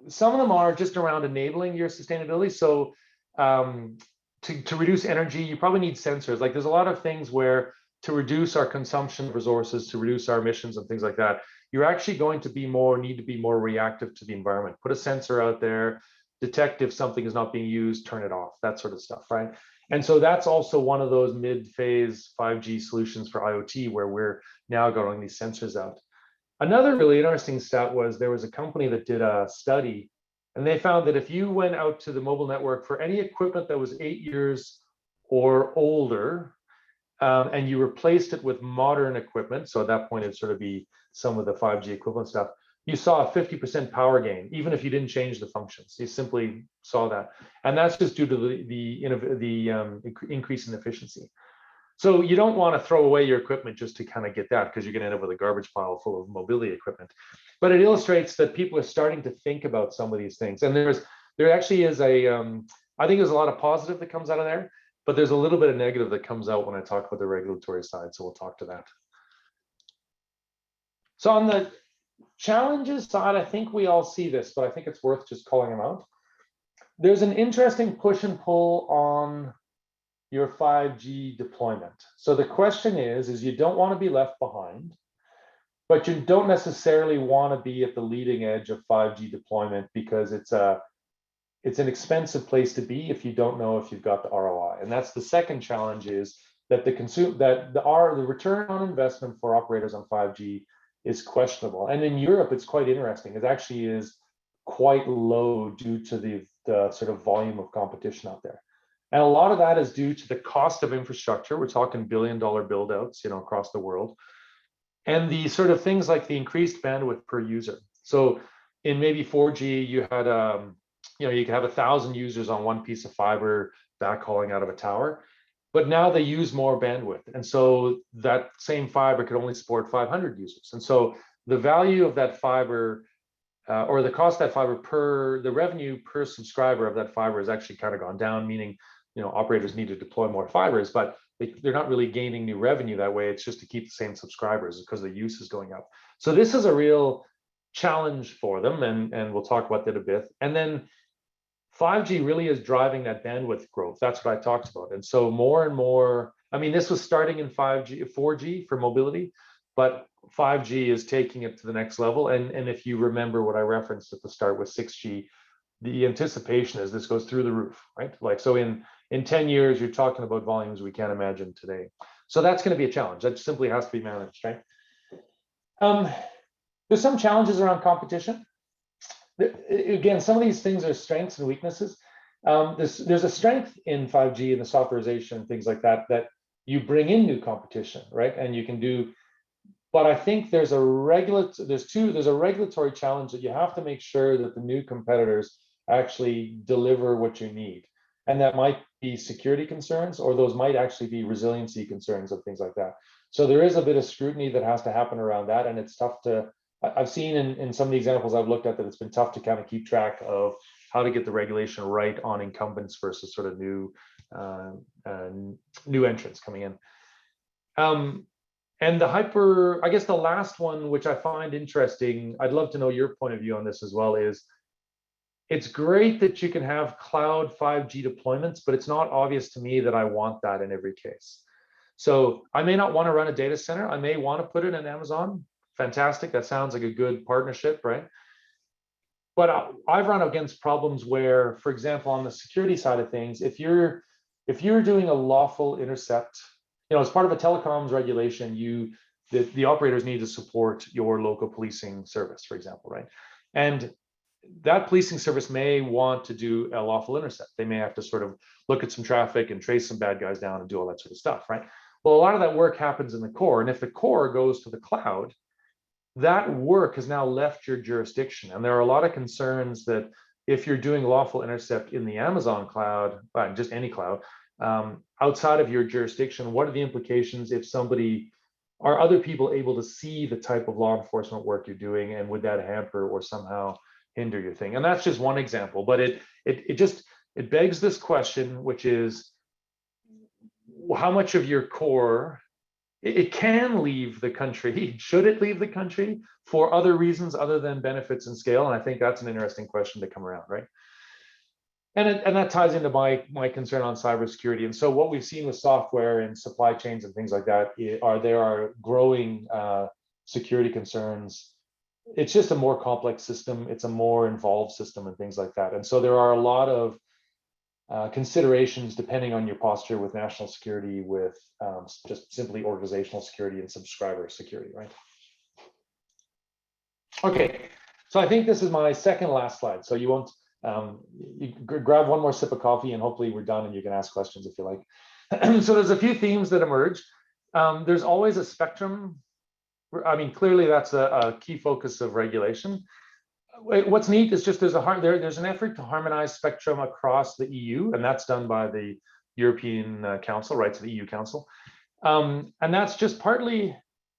some of them are just around enabling your sustainability. So to reduce energy, you probably need sensors. Like there's a lot of things where to reduce our consumption of resources, to reduce our emissions and things like that, you're actually going to need to be more reactive to the environment. Put a sensor out there, detect if something is not being used, turn it off, that sort of stuff, right? And so that's also one of those mid-phase 5G solutions for IoT, where we're now going these sensors out. Another really interesting stat was there was a company that did a study, and they found that if you went out to the mobile network for any equipment that was 8 years or older, and you replaced it with modern equipment, so at that point it'd sort of be some of the 5G equivalent stuff, you saw a 50% power gain, even if you didn't change the functions. You simply saw that. And that's just due to the increase in efficiency. So you don't want to throw away your equipment just to kind of get that, because you're going to end up with a garbage pile full of mobility equipment. But it illustrates that people are starting to think about some of these things. And there actually is I think there's a lot of positive that comes out of there, but there's a little bit of negative that comes out when I talk about the regulatory side. So we'll talk to that. So on the challenges side, I think we all see this, but I think it's worth just calling them out. There's an interesting push and pull on your 5G deployment. So the question is you don't want to be left behind, but you don't necessarily want to be at the leading edge of 5G deployment, because it's an expensive place to be if you don't know if you've got the ROI. And that's the second challenge, is that the return on investment for operators on 5G is questionable. And in Europe, it's quite interesting. It actually is quite low due to the sort of volume of competition out there. And a lot of that is due to the cost of infrastructure. We're talking billion-dollar build-outs, across the world. And the sort of things like the increased bandwidth per user. So in maybe 4G, you had you could have 1,000 users on one piece of fiber backhauling out of a tower. But now they use more bandwidth. And so that same fiber could only support 500 users. And so the value of that fiber, or the cost of that fiber the revenue per subscriber of that fiber has actually kind of gone down, meaning, operators need to deploy more fibers, but they're not really gaining new revenue that way. It's just to keep the same subscribers because the use is going up. So this is a real challenge for them, and we'll talk about that a bit. And then 5G really is driving that bandwidth growth. That's what I talked about. And so more and more, this was starting in 4G for mobility, but 5G is taking it to the next level. And if you remember what I referenced at the start with 6G, the anticipation is this goes through the roof, right? Like, so in 10 years, you're talking about volumes we can't imagine today. So that's going to be a challenge. That simply has to be managed, right? There's some challenges around competition. Again, some of these things are strengths and weaknesses. There's a strength in 5G and the softwareization and things like that, that you bring in new competition, right? And you can do, but I think there's a regulatory challenge that you have to make sure that the new competitors actually deliver what you need. And that might be security concerns, or those might actually be resiliency concerns and things like that. So there is a bit of scrutiny that has to happen around that, and it's tough to, I've seen in some of the examples I've looked at that it's been tough to kind of keep track of how to get the regulation right on incumbents versus sort of new entrants coming in. And I guess the last one, which I find interesting, I'd love to know your point of view on this as well, is it's great that you can have cloud 5G deployments, but it's not obvious to me that I want that in every case. So I may not want to run a data center. I may want to put it in Amazon. Fantastic. That sounds like a good partnership, right? But I've run against problems where, for example, on the security side of things, if you're doing a lawful intercept, as part of a telecoms regulation, the operators need to support your local policing service, for example, right? And that policing service may want to do a lawful intercept. They may have to sort of look at some traffic and trace some bad guys down and do all that sort of stuff, right? Well, a lot of that work happens in the core, and if the core goes to the cloud, that work has now left your jurisdiction. And there are a lot of concerns that if you're doing lawful intercept in the Amazon cloud, just any cloud, outside of your jurisdiction, what are the implications if are other people able to see the type of law enforcement work you're doing, and would that hamper or somehow hinder your thing? And that's just one example, but it begs this question, which is how much of your core it can leave the country. Should it leave the country for other reasons other than benefits and scale? And I think that's an interesting question to come around, right? And that ties into my concern on cybersecurity. And so what we've seen with software and supply chains and things like that there are growing security concerns. It's just a more complex system. It's a more involved system and things like that. And so there are a lot of considerations depending on your posture with national security, with just simply organizational security and subscriber security, right? Okay, so I think this is my second last slide. So you won't, you grab one more sip of coffee and hopefully we're done and you can ask questions if you like. So there's a few themes that emerge. There's always a spectrum. I mean, clearly that's a key focus of regulation. What's neat is just there's an effort to harmonize spectrum across the EU, and that's done by the European Council, right? So the EU Council, and that's just partly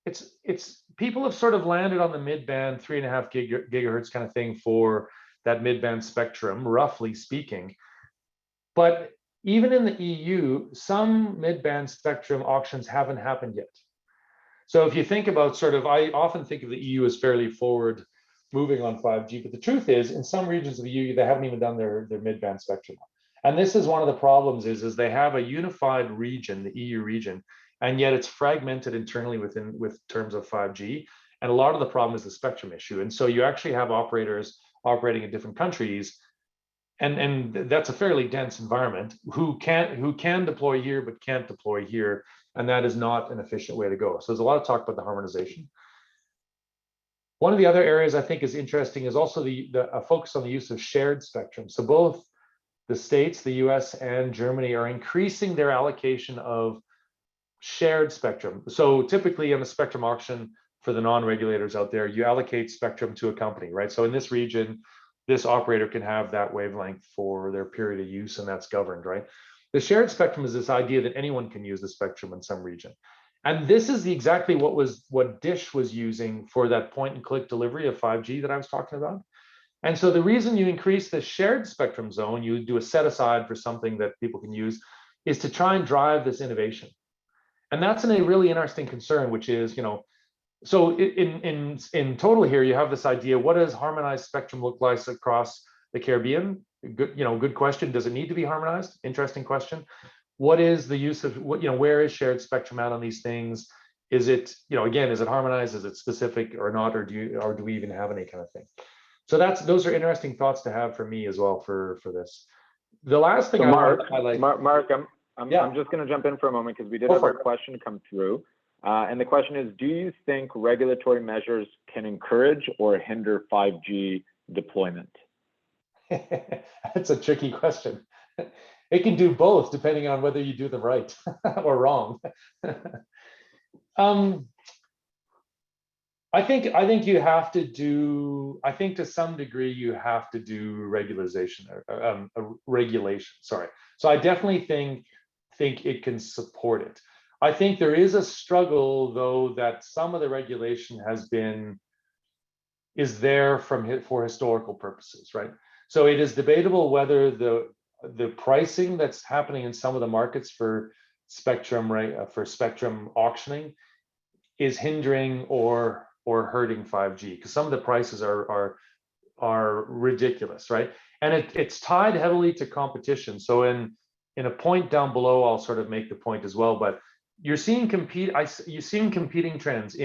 it's people have sort of landed on the mid-band 3.5 gigahertz kind of thing for that mid-band spectrum, roughly speaking. But even in the EU, some mid-band spectrum auctions haven't happened yet. So if you think about I often think of the EU as fairly forward moving on 5G, but the truth is in some regions of the EU, they haven't even done their mid-band spectrum. And this is one of the problems is they have a unified region, the EU region, and yet it's fragmented internally with terms of 5G. And a lot of the problem is the spectrum issue. And so you actually have operators operating in different countries, and that's a fairly dense environment, who can deploy here but can't deploy here. And that is not an efficient way to go. So there's a lot of talk about the harmonization. One of the other areas I think is interesting is also a focus on the use of shared spectrum. So both the States, the US, and Germany are increasing their allocation of shared spectrum. So typically on a spectrum auction, for the non-regulators out there, you allocate spectrum to a company, right? So in this region, this operator can have that wavelength for their period of use, and that's governed, right? The shared spectrum is this idea that anyone can use the spectrum in some region. And this is exactly what Dish was using for that point-and-click delivery of 5G that I was talking about. And so the reason you increase the shared spectrum zone, you do a set aside for something that people can use, is to try and drive this innovation. And that's a really interesting concern, which is, so in total here, you have this idea: what does harmonized spectrum look like across the Caribbean? Good question. Does it need to be harmonized? Interesting question. What is the use of where is shared spectrum at on these things? Is it, again, is it harmonized? Is it specific or not? Or do we even have any kind of thing? So those are interesting thoughts to have for me as well for this. The last thing
So
I
Mark,
want to highlight.
Mark,
Yeah,
I'm just going to jump in for a moment because we did
go
have
for
a question come through. And the question is, do you think regulatory measures can encourage or hinder 5G deployment?
it. That's a tricky question. It can do both depending on whether you do them right or wrong. I think you have to do. I think to some degree you have to do regulation. Sorry. So I definitely think it can support it. I think there is a struggle though that some of the regulation is there for historical purposes, right? So it is debatable whether the pricing that's happening in some of the markets for spectrum, right, for spectrum auctioning is hindering or hurting 5G, because some of the prices are ridiculous, right? And it's tied heavily to competition. So in a point down below, I'll sort of make the point as well. But you're seeing competing trends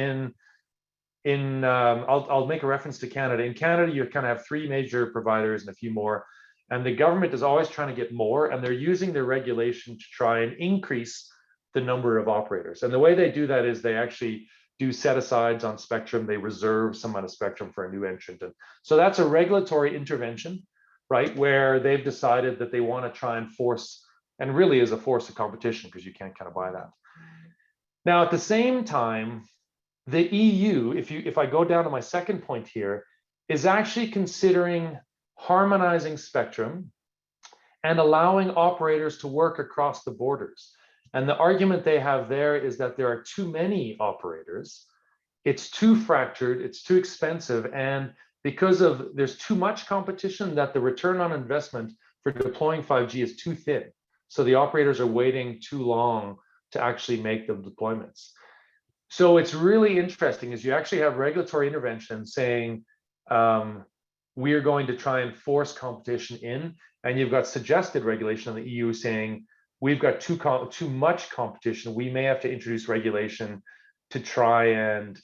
I'll make a reference to Canada. In Canada, you kind of have three major providers and a few more, and the government is always trying to get more, and they're using their regulation to try and increase the number of operators. And the way they do that is they actually do set-asides on spectrum. They reserve some amount of spectrum for a new entrant. And so that's a regulatory intervention, right, where they've decided that they want to try and force, and really is a force of competition because you can't kind of buy that. Now, at the same time, the EU, if I go down to my second point here, is actually considering harmonizing spectrum and allowing operators to work across the borders. And the argument they have there is that there are too many operators, it's too fractured, it's too expensive, and because there's too much competition, that the return on investment for deploying 5G is too thin. So the operators are waiting too long to actually make the deployments. So it's really interesting is you actually have regulatory intervention saying we are going to try and force competition in, and you've got suggested regulation in the EU saying we've got too much competition. We may have to introduce regulation to try and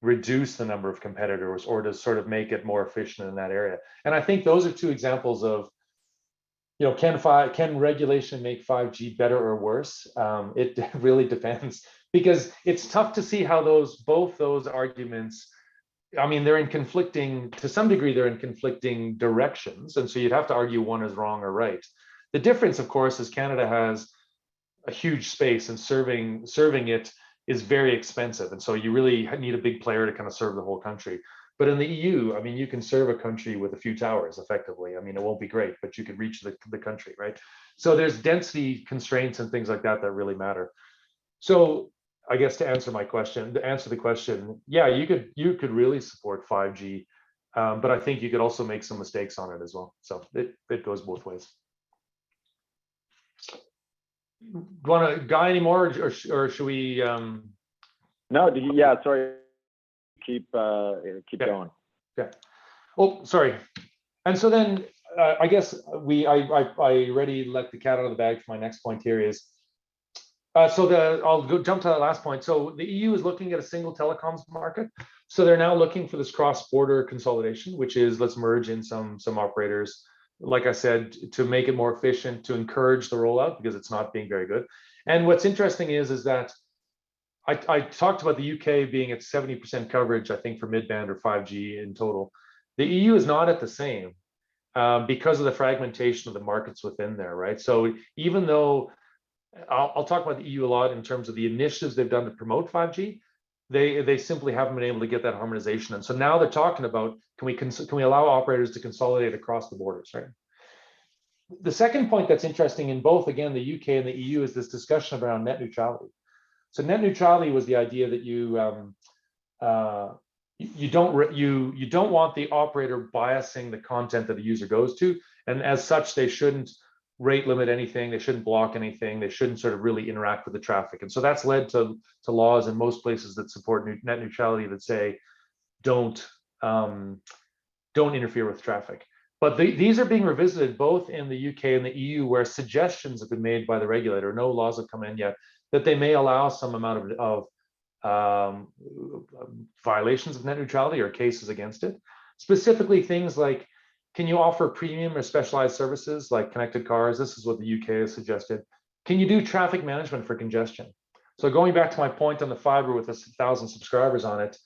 reduce the number of competitors or to sort of make it more efficient in that area. And I think those are two examples of, you know, can regulation make 5G better or worse? It really depends, because it's tough to see how both those arguments, I mean, they're in conflicting, to some degree, they're in conflicting directions. And so you'd have to argue one is wrong or right. The difference, of course, is Canada has a huge space, and serving it is very expensive. And so you really need a big player to kind of serve the whole country. But in the EU, I mean, you can serve a country with a few towers effectively. I mean, it won't be great, but you could reach the country, right? So there's density constraints and things like that that really matter. So I guess to answer the question, yeah, you could really support 5G, but I think you could also make some mistakes on it as well. So it goes both ways. Want to, Guy, any more, or should we?
No, yeah, sorry. Keep going.
Yeah. Oh, sorry. And so then I guess I already let the cat out of the bag for my next point here is, I'll jump to that last point. So the EU is looking at a single telecoms market. So they're now looking for this cross-border consolidation, which is let's merge in some operators, like I said, to make it more efficient, to encourage the rollout because it's not being very good. And what's interesting is that I talked about the UK being at 70% coverage, I think, for mid-band or 5G in total. The EU is not at the same because of the fragmentation of the markets within there, right? So even though I'll talk about the EU a lot in terms of the initiatives they've done to promote 5G, they simply haven't been able to get that harmonization. And so now they're talking about, can we allow operators to consolidate across the borders, right? The second point that's interesting in both, again, the UK and the EU is this discussion around net neutrality. So net neutrality was the idea that you don't want the operator biasing the content that the user goes to, and as such, they shouldn't rate limit anything, they shouldn't block anything, they shouldn't sort of really interact with the traffic. And so that's led to laws in most places that support net neutrality that say don't interfere with traffic. But these are being revisited both in the UK and the EU, where suggestions have been made by the regulator. No laws have come in yet, that they may allow some amount of violations of net neutrality or cases against it. specifically things like, can you offer premium or specialized services like connected cars? This is what the UK has suggested. Can you do traffic management for congestion? So going back to my point on the fiber with 1,000 subscribers on it,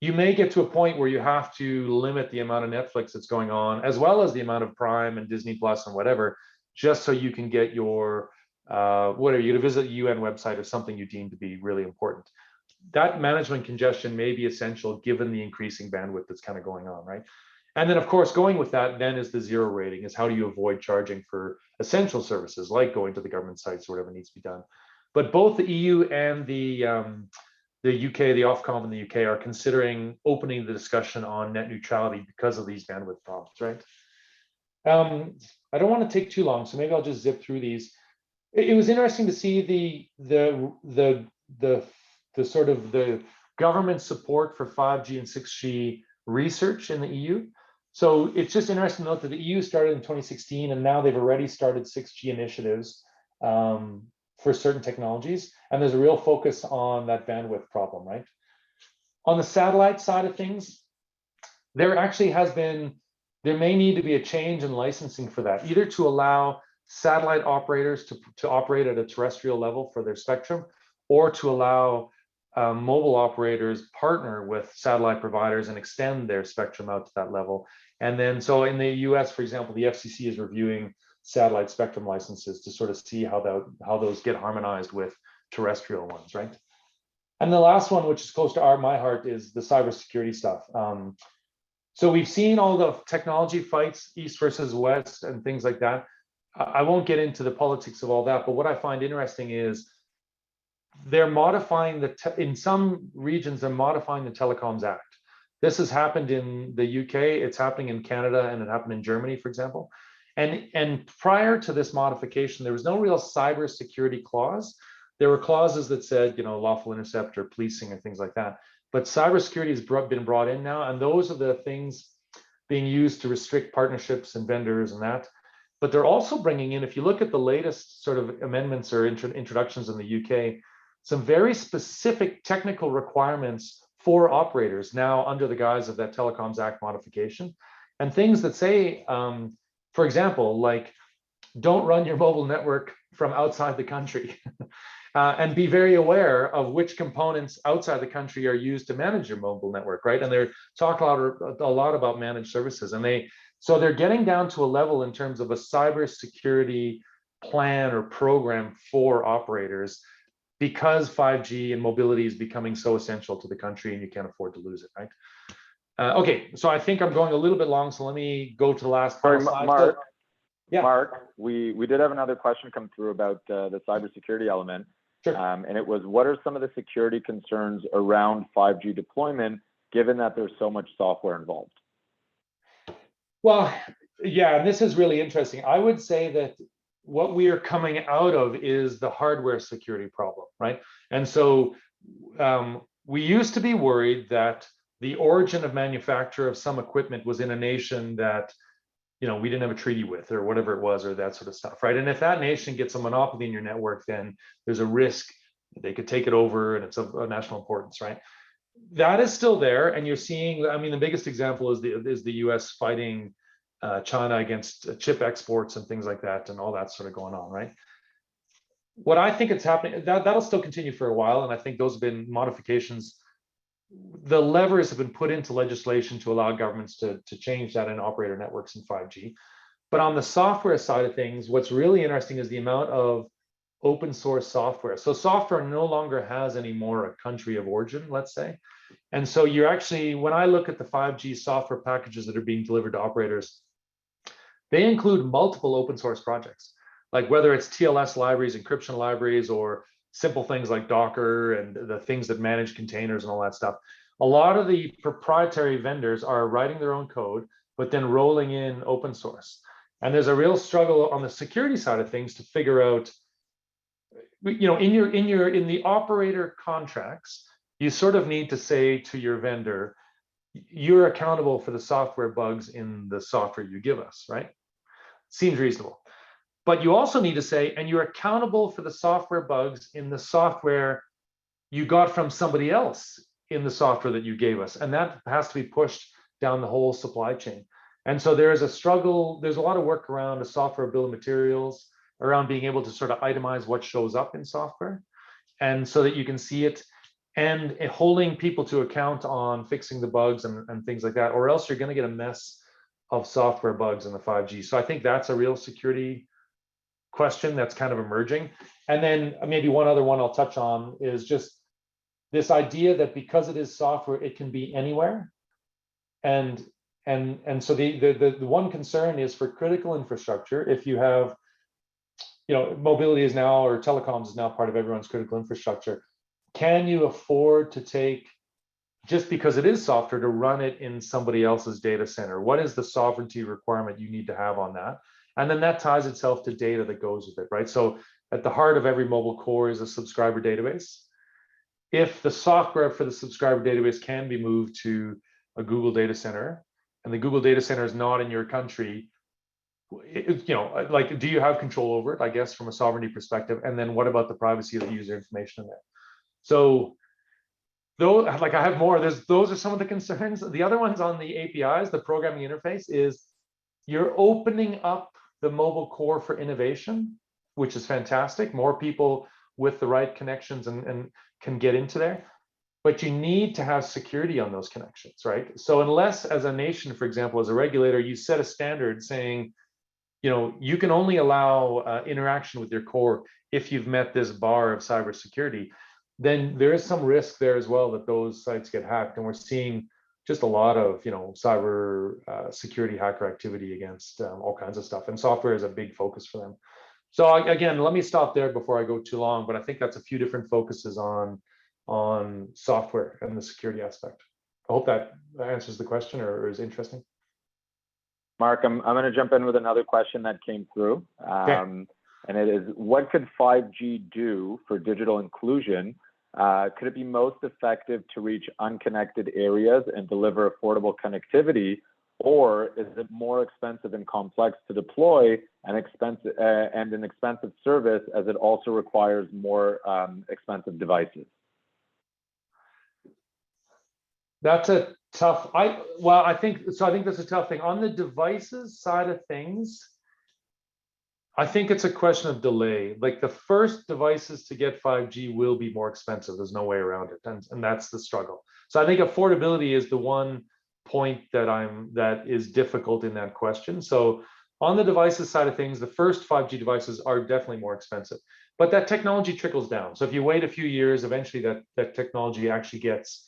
you may get to a point where you have to limit the amount of Netflix that's going on, as well as the amount of Prime and Disney Plus and whatever, just so you can get your, whatever, you to visit a UN website or something you deem to be really important. That management congestion may be essential given the increasing bandwidth that's kind of going on, right? And then, of course, going with that then is the zero rating, is how do you avoid charging for essential services like going to the government sites or whatever needs to be done. But both the EU and the UK, the Ofcom in the UK are considering opening the discussion on net neutrality because of these bandwidth problems, right? I don't want to take too long, so maybe I'll just zip through these. It was interesting to see the sort of the government support for 5G and 6G research in the EU. So it's just interesting to note that the EU started in 2016, and now they've already started 6G initiatives for certain technologies, and there's a real focus on that bandwidth problem, right? On the satellite side of things, there actually has been, there may need to be a change in licensing for that, either to allow satellite operators to operate at a terrestrial level for their spectrum, or to allow mobile operators partner with satellite providers and extend their spectrum out to that level. And then, so in the US, for example, the FCC is reviewing satellite spectrum licenses to sort of see how those get harmonized with terrestrial ones, right? And the last one, which is close to my heart, is the cybersecurity stuff. So we've seen all the technology fights, East versus West and things like that. I won't get into the politics of all that, but what I find interesting is they're modifying in some regions, they're modifying the Telecoms Act. This has happened in the UK, it's happening in Canada, and it happened in Germany, for example. And prior to this modification, there was no real cybersecurity clause. There were clauses that said, lawful intercept or policing and things like that. But cybersecurity has been brought in now, and those are the things being used to restrict partnerships and vendors and that. But they're also bringing in, if you look at the latest sort of amendments or introductions in the UK, some very specific technical requirements for operators now under the guise of that Telecoms Act modification, and things that say, for example, like, don't run your mobile network from outside the country. And be very aware of which components outside the country are used to manage your mobile network, right? And they're talking a lot about managed services, and so they're getting down to a level in terms of a cybersecurity plan or program for operators, because 5G and mobility is becoming so essential to the country, and you can't afford to lose it, right? Okay, so I think I'm going a little bit long, so let me go to the last slide.
Mark.
Yeah.
Mark, we did have another question come through about the cybersecurity element.
Sure.
And it was, what are some of the security concerns around 5G deployment, given that there's so much software involved?
Well, yeah, and this is really interesting. I would say that what we are coming out of is the hardware security problem, right? And so we used to be worried that the origin of manufacture of some equipment was in a nation that we didn't have a treaty with, or whatever it was, or that sort of stuff, right? And if that nation gets a monopoly in your network, then there's a risk they could take it over, and it's of national importance, right? That is still there, and you're seeing, I mean, the biggest example is the US fighting China against chip exports and things like that, and all that sort of going on, right? What I think it's happening, that'll still continue for a while, and I think those have been modifications. The levers have been put into legislation to allow governments to change that in operator networks in 5G. But on the software side of things, what's really interesting is the amount of open source software. So software no longer has any more a country of origin, let's say. And so you're actually, when I look at the 5G software packages that are being delivered to operators, they include multiple open source projects, like whether it's TLS libraries, encryption libraries, or simple things like Docker and the things that manage containers and all that stuff. A lot of the proprietary vendors are writing their own code, but then rolling in open source. And there's a real struggle on the security side of things to figure out, in the operator contracts, you sort of need to say to your vendor, you're accountable for the software bugs in the software you give us, right? Seems reasonable. But you also need to say, and you're accountable for the software bugs in the software you got from somebody else in the software that you gave us. And that has to be pushed down the whole supply chain. And so there is a struggle. There's a lot of work around the software bill of materials, around being able to sort of itemize what shows up in software, and so that you can see it, and holding people to account on fixing the bugs and things like that, or else you're going to get a mess of software bugs in the 5G. So I think that's a real security question that's kind of emerging. And then maybe one other one I'll touch on is just this idea that because it is software, it can be anywhere. And so the one concern is for critical infrastructure. If you have, mobility is now, or telecoms is now part of everyone's critical infrastructure. Can you afford to take, just because it is software, to run it in somebody else's data center? What is the sovereignty requirement you need to have on that? And then that ties itself to data that goes with it, right? So at the heart of every mobile core is a subscriber database. If the software for the subscriber database can be moved to a Google data center, and the Google data center is not in your country, do you have control over it, I guess, from a sovereignty perspective? And then what about the privacy of the user information in there? So though, I have more, those are some of the concerns. The other ones on the APIs, the programming interface, is you're opening up the mobile core for innovation, which is fantastic. More people with the right connections and can get into there, but you need to have security on those connections, right? So unless, as a nation, for example, as a regulator, you set a standard saying, you can only allow interaction with your core if you've met this bar of cybersecurity, then there is some risk there as well that those sites get hacked. And we're seeing just a lot of, cyber security hacker activity against all kinds of stuff. And software is a big focus for them. So again, let me stop there before I go too long, but I think that's a few different focuses on software and the security aspect. I hope that answers the question or is interesting.
Mark, I'm going to jump in with another question that came through. And it is, what could 5G do for digital inclusion? Could it be most effective to reach unconnected areas and deliver affordable connectivity? Or is it more expensive and complex to deploy and an expensive service, as it also requires more expensive devices?
That's a tough. I think that's a tough thing. On the devices side of things, I think it's a question of delay. Like, the first devices to get 5G will be more expensive. There's no way around it, and that's the struggle. So I think affordability is the one point that is difficult in that question. So on the devices side of things, the first 5G devices are definitely more expensive, but that technology trickles down. So if you wait a few years, eventually that technology actually gets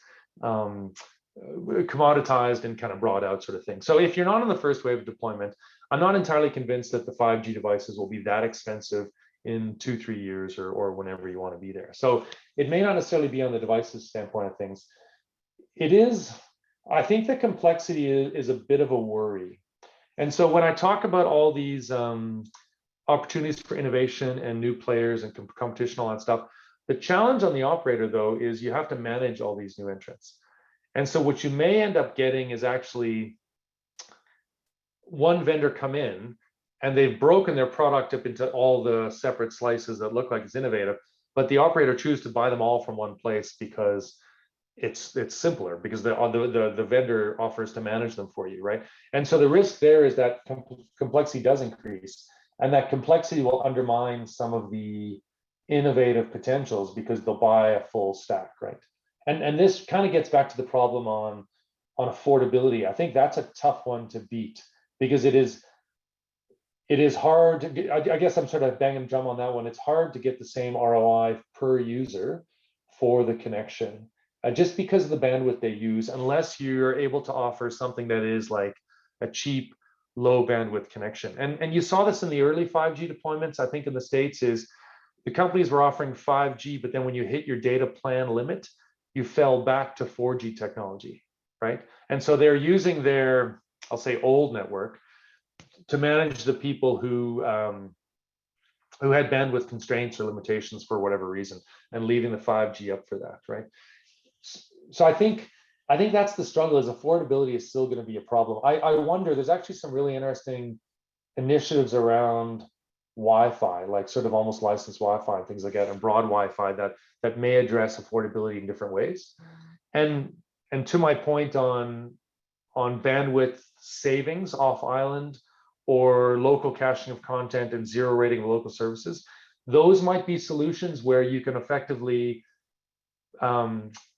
commoditized and kind of brought out, sort of thing. So if you're not on the first wave of deployment, I'm not entirely convinced that the 5G devices will be that expensive in 2-3 years or whenever you want to be there. So it may not necessarily be on the devices standpoint of things. It is, I think the complexity is a bit of a worry. And so when I talk about all these opportunities for innovation and new players and competition, all that stuff, the challenge on the operator, though, is you have to manage all these new entrants. And so what you may end up getting is actually one vendor come in and they've broken their product up into all the separate slices that look like it's innovative, but the operator chooses to buy them all from one place because it's simpler, because the vendor offers to manage them for you, right? And so the risk there is that complexity does increase, and that complexity will undermine some of the innovative potentials because they'll buy a full stack, right? And this kind of gets back to the problem on affordability. I think that's a tough one to beat, because it is hard to, I guess I'm sort of banging drum on that one. It's hard to get the same ROI per user for the connection, just because of the bandwidth they use, unless you're able to offer something that is like a cheap, low bandwidth connection. And you saw this in the early 5G deployments, I think in the States, is the companies were offering 5G, but then when you hit your data plan limit, you fell back to 4G technology, right? And so they're using their, I'll say, old network to manage the people who had bandwidth constraints or limitations for whatever reason, and leaving the 5G up for that, right? So I think that's the struggle, is affordability is still going to be a problem. I wonder, there's actually some really interesting initiatives around Wi-Fi, like sort of almost licensed Wi-Fi and things like that, and broad Wi-Fi that may address affordability in different ways. And to my point on bandwidth savings off island, or local caching of content and zero rating of local services. Those might be solutions where you can effectively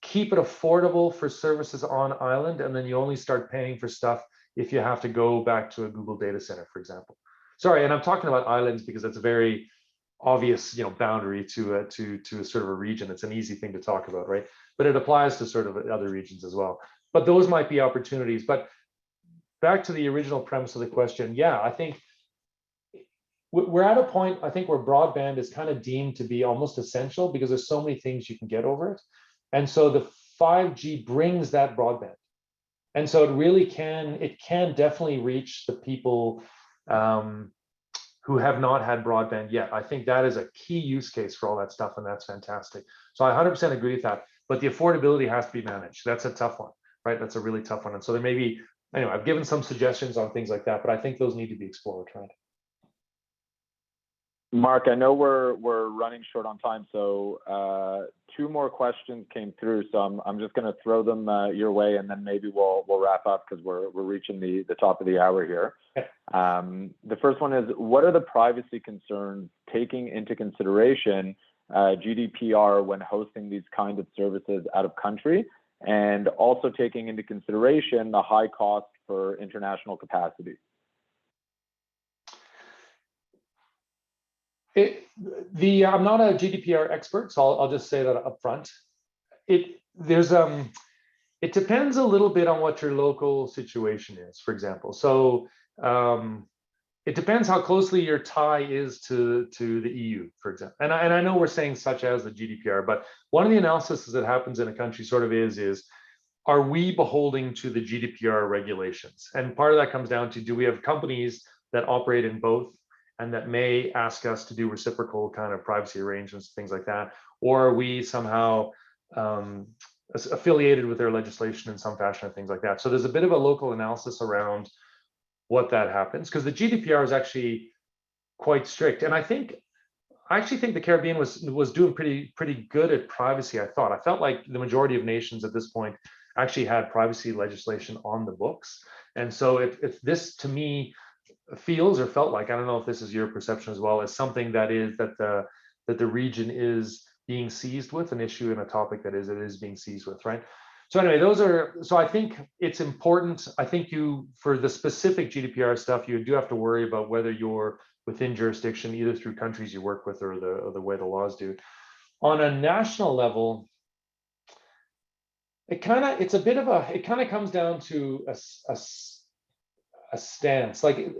keep it affordable for services on island, and then you only start paying for stuff if you have to go back to a Google data center, for example. Sorry, and I'm talking about islands because that's a very obvious, boundary to a sort of a region. It's an easy thing to talk about, right? But it applies to sort of other regions as well. But those might be opportunities. But back to the original premise of the question, yeah, I think we're at a point, I think, where broadband is kind of deemed to be almost essential because there's so many things you can get over it. And so the 5G brings that broadband. And so it can definitely reach the people who have not had broadband yet. I think that is a key use case for all that stuff, and that's fantastic. So I 100% agree with that. But the affordability has to be managed. That's a tough one, right? That's a really tough one. And so there may be, anyway, I've given some suggestions on things like that, but I think those need to be explored, right?
Mark, I know we're running short on time, so 2 more questions came through, so I'm just going to throw them your way, and then maybe we'll wrap up because we're reaching the top of the hour here.
Okay.
The first one is, what are the privacy concerns taking into consideration GDPR when hosting these kinds of services out of country, and also taking into consideration the high cost for international capacity?
I'm not a GDPR expert, so I'll just say that up front. It depends a little bit on what your local situation is, for example. So it depends how closely your tie is to the EU, for example. And I know we're saying such as the GDPR, but one of the analyses that happens in a country sort of is are we beholden to the GDPR regulations? And part of that comes down to, do we have companies that operate in both and that may ask us to do reciprocal kind of privacy arrangements, things like that? Or are we somehow affiliated with their legislation in some fashion and things like that? So there's a bit of a local analysis around what that happens, because the GDPR is actually quite strict. And I actually think the Caribbean was doing pretty good at privacy. I felt like the majority of nations at this point actually had privacy legislation on the books. And so if this, to me, feels or felt like, I don't know if this is your perception as well, as something that the region is being seized with, an issue and a topic that it is being seized with, right? So anyway, so I think it's important. I think for the specific GDPR stuff, you do have to worry about whether you're within jurisdiction, either through countries you work with or the way the laws do. On a national level, it kind of comes down to a stance. Like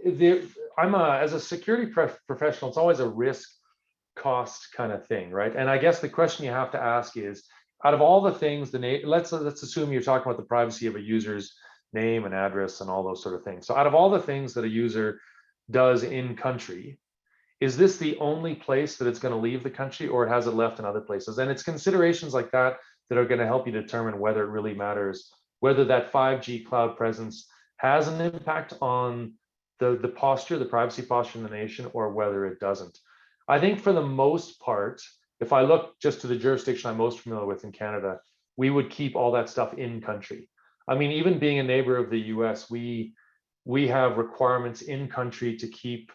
as a security professional, it's always a risk cost kind of thing, right? And I guess the question you have to ask is, out of all the things, let's assume you're talking about the privacy of a user's name and address and all those sort of things. So out of all the things that a user does in country, is this the only place that it's going to leave the country, or has it left in other places? And it's considerations like that that are going to help you determine whether it really matters, whether that 5G cloud presence has an impact on the privacy posture in the nation, or whether it doesn't. I think for the most part, if I look just to the jurisdiction I'm most familiar with in Canada, we would keep all that stuff in country. I mean, even being a neighbor of the US, we have requirements in country to keep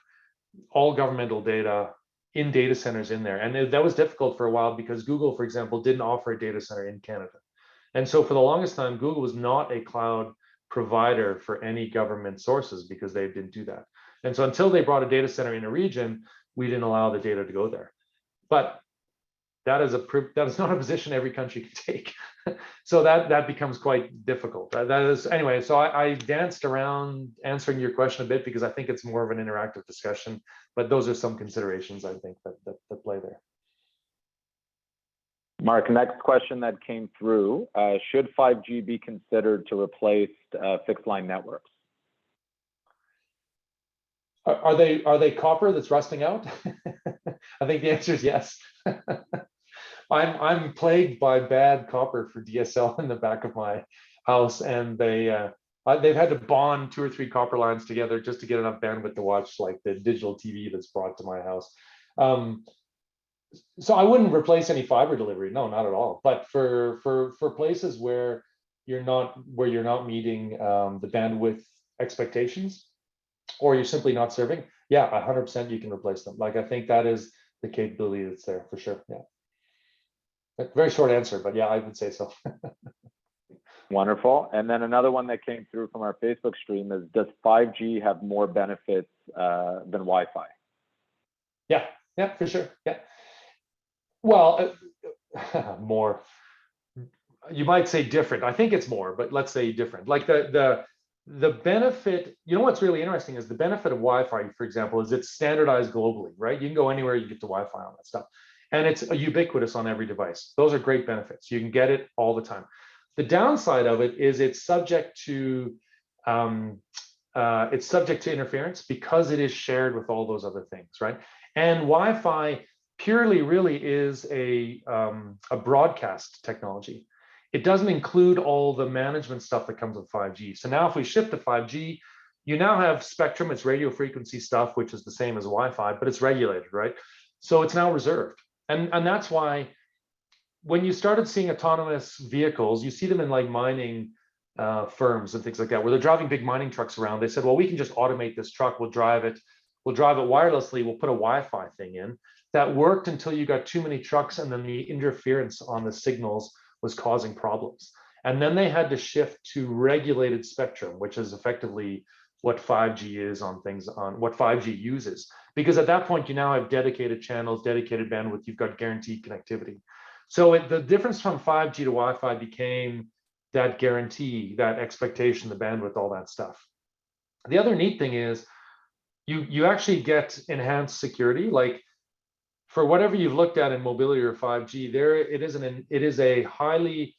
all governmental data in data centers in there. And that was difficult for a while because Google, for example, didn't offer a data center in Canada. And so for the longest time, Google was not a cloud provider for any government sources because they didn't do that. And so until they brought a data center in a region, we didn't allow the data to go there. But that is not a position every country can take. So that becomes quite difficult. Anyway, so I danced around answering your question a bit because I think it's more of an interactive discussion, but those are some considerations I think that play there.
Mark, next question that came through, should 5G be considered to replace fixed line networks?
Are they copper that's rusting out? I think the answer is yes. I'm plagued by bad copper for DSL in the back of my house, and they've had to bond 2 or 3 copper lines together just to get enough bandwidth to watch like the digital TV that's brought to my house. So I wouldn't replace any fiber delivery, no, not at all. But for places where you're not meeting the bandwidth expectations, or you're simply not serving, yeah, 100% you can replace them. Like, I think that is the capability that's there for sure. Yeah. A very short answer, but yeah, I would say so.
Wonderful. And then another one that came through from our Facebook stream is, does 5G have more benefits than Wi-Fi?
Yeah, for sure. Yeah. Well, more. You might say different. I think it's more, but let's say different. Like the benefit, you know, what's really interesting is the benefit of Wi-Fi, for example, is it's standardized globally, right? You can go anywhere, you get to Wi-Fi on that stuff. And it's ubiquitous on every device. Those are great benefits. You can get it all the time. The downside of it is it's subject to interference because it is shared with all those other things, right? And Wi-Fi purely really is a broadcast technology. It doesn't include all the management stuff that comes with 5G. So now if we shift to 5G, you now have spectrum, it's radio frequency stuff, which is the same as Wi-Fi, but it's regulated, right? So it's now reserved. And that's why when you started seeing autonomous vehicles, you see them in like mining firms and things like that, where they're driving big mining trucks around. They said, well, we can just automate this truck. We'll drive it wirelessly. We'll put a Wi-Fi thing in. That worked until you got too many trucks, and then the interference on the signals was causing problems. And then they had to shift to regulated spectrum, which is effectively what 5G is on things, on what 5G uses. Because at that point, you now have dedicated channels, dedicated bandwidth, you've got guaranteed connectivity. So the difference from 5G to Wi-Fi became that guarantee, that expectation, the bandwidth, all that stuff. The other neat thing is you actually get enhanced security. Like, for whatever you've looked at in mobility or 5G, it is a highly,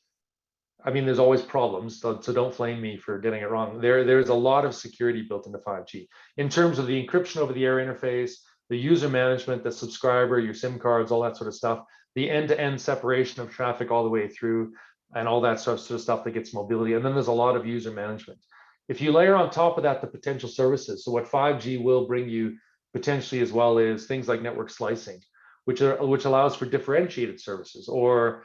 I mean, there's always problems, so don't flame me for getting it wrong. There's a lot of security built into 5G in terms of the encryption over the air interface, the user management, the subscriber, your SIM cards, all that sort of stuff, the end-to-end separation of traffic all the way through, and all that sort of stuff that gets mobility. And then there's a lot of user management. If you layer on top of that the potential services, so what 5G will bring you potentially as well is things like network slicing, which allows for differentiated services. Or,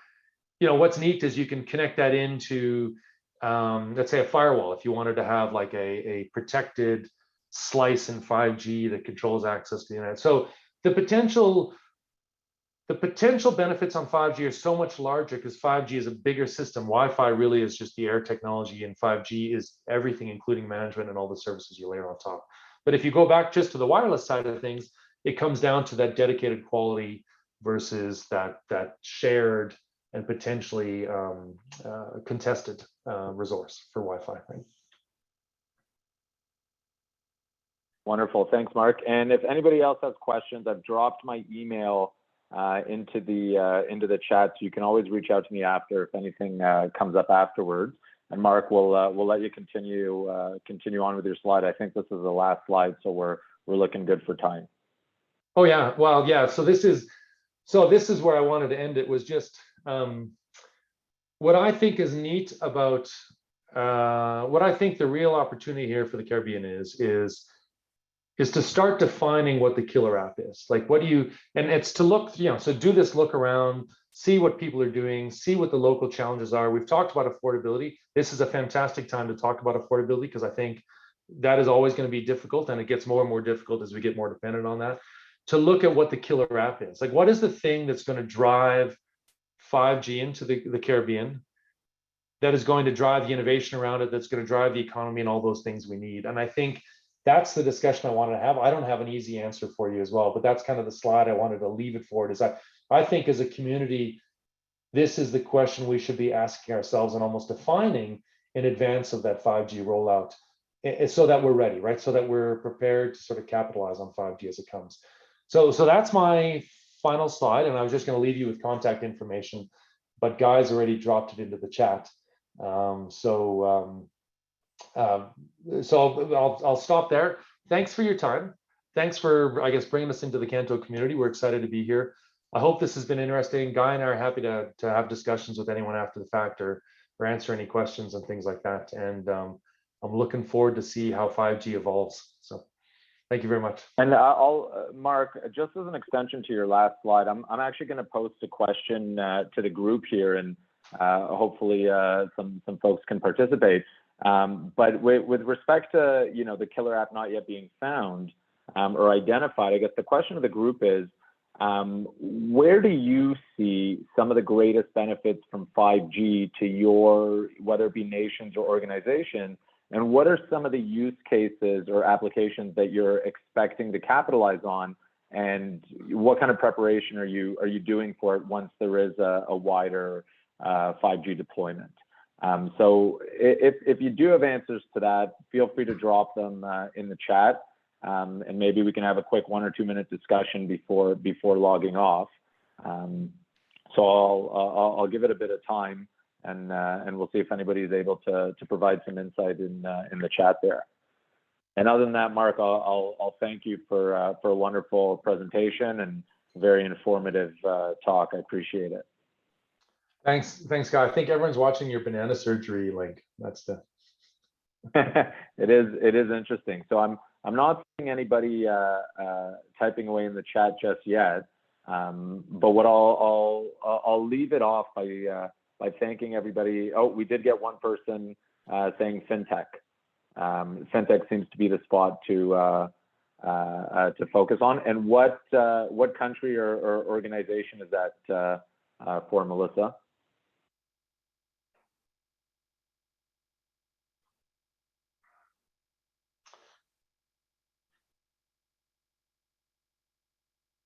you know, what's neat is you can connect that into, let's say, a firewall. If you wanted to have like a protected slice in 5G that controls access to the internet. So the potential benefits on 5G are so much larger because 5G is a bigger system. Wi-Fi really is just the air technology, and 5G is everything, including management and all the services you layer on top. But if you go back just to the wireless side of things, it comes down to that dedicated quality versus that shared and potentially contested resource for Wi-Fi. Right?
Wonderful, thanks, Mark. And if anybody else has questions, I've dropped my email into the chat, so you can always reach out to me after if anything comes up afterwards. And Mark, we'll let you continue on with your slide. I think this is the last slide, so we're looking good for time.
Oh yeah, well, yeah. So this is where I wanted to end it, was just what I think is neat about what I think the real opportunity here for the Caribbean is to start defining what the killer app is. Like, what do you, and it's to look, you know, so do this look around, see what people are doing, see what the local challenges are. We've talked about affordability. This is a fantastic time to talk about affordability, because I think that is always going to be difficult, and it gets more and more difficult as we get more dependent on that. To look at what the killer app is. Like, what is the thing that's going to drive 5G into the Caribbean, that is going to drive the innovation around it, that's going to drive the economy and all those things we need. And I think that's the discussion I wanted to have. I don't have an easy answer for you as well, but that's kind of the slide I wanted to leave it for. Is I think as a community, this is the question we should be asking ourselves and almost defining in advance of that 5G rollout, so that we're ready, right? So that we're prepared to sort of capitalize on 5G as it comes. So that's my final slide, and I was just going to leave you with contact information, but Guy's already dropped it into the chat. So I'll stop there. Thanks for your time. Thanks for, I guess, bringing us into the CANTO community. We're excited to be here. I hope this has been interesting. Guy and I are happy to have discussions with anyone after the fact, or answer any questions and things like that. And I'm looking forward to see how 5G evolves. So thank you very much.
And Mark, just as an extension to your last slide, I'm actually going to post a question to the group here, and hopefully some folks can participate. But with respect to, you know, the killer app not yet being found or identified, I guess the question of the group is, where do you see some of the greatest benefits from 5G to your, whether it be nations or organizations, and what are some of the use cases or applications that you're expecting to capitalize on, and what kind of preparation are you doing for it once there is a wider 5G deployment? So if you do have answers to that, feel free to drop them in the chat. And maybe we can have a quick 1 or 2 minute discussion before logging off. So I'll give it a bit of time, and we'll see if anybody is able to provide some insight in the chat there. And other than that, Mark, I'll thank you for a wonderful presentation and very informative talk. I appreciate it.
Thanks, Guy. I think everyone's watching your banana surgery link. That's the.
It is interesting. So I'm not seeing anybody typing away in the chat just yet. But what I'll leave it off by thanking everybody. Oh, we did get one person saying fintech. Fintech seems to be the spot to focus on. And what country or organization is that for, Melissa?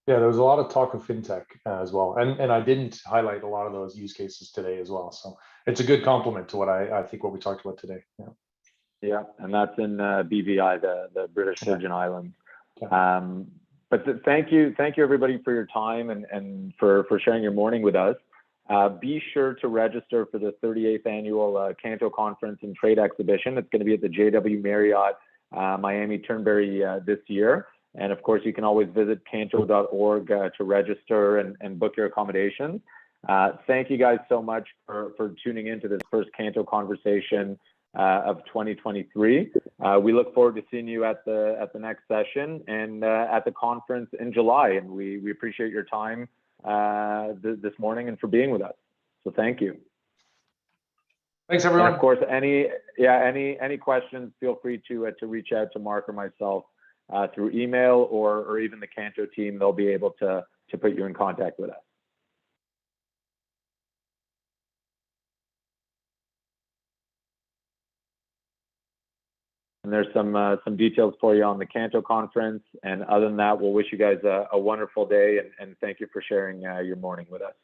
Yeah, there was a lot of talk of fintech as well, and I didn't highlight a lot of those use cases today as well. So it's a good complement to what I think what we talked about today. Yeah.
Yeah, and that's in BVI, the British Virgin Islands.
Yeah.
But thank you everybody for your time and for sharing your morning with us. Be sure to register for the 38th annual CANTO Conference and Trade Exhibition. It's going to be at the JW Marriott Miami Turnberry this year. And of course, you can always visit canto.org to register and book your accommodations. Thank you guys so much for tuning into this first CANTO conversation of 2023. We look forward to seeing you at the next session and at the conference in July. And we appreciate your time this morning and for being with us. So thank you.
Thanks, everyone.
And of course, any questions, feel free to reach out to Mark or myself through email or even the CANTO team. They'll be able to put you in contact with us. And there's some details for you on the CANTO conference. And other than that, we'll wish you guys a wonderful day and thank you for sharing your morning with us.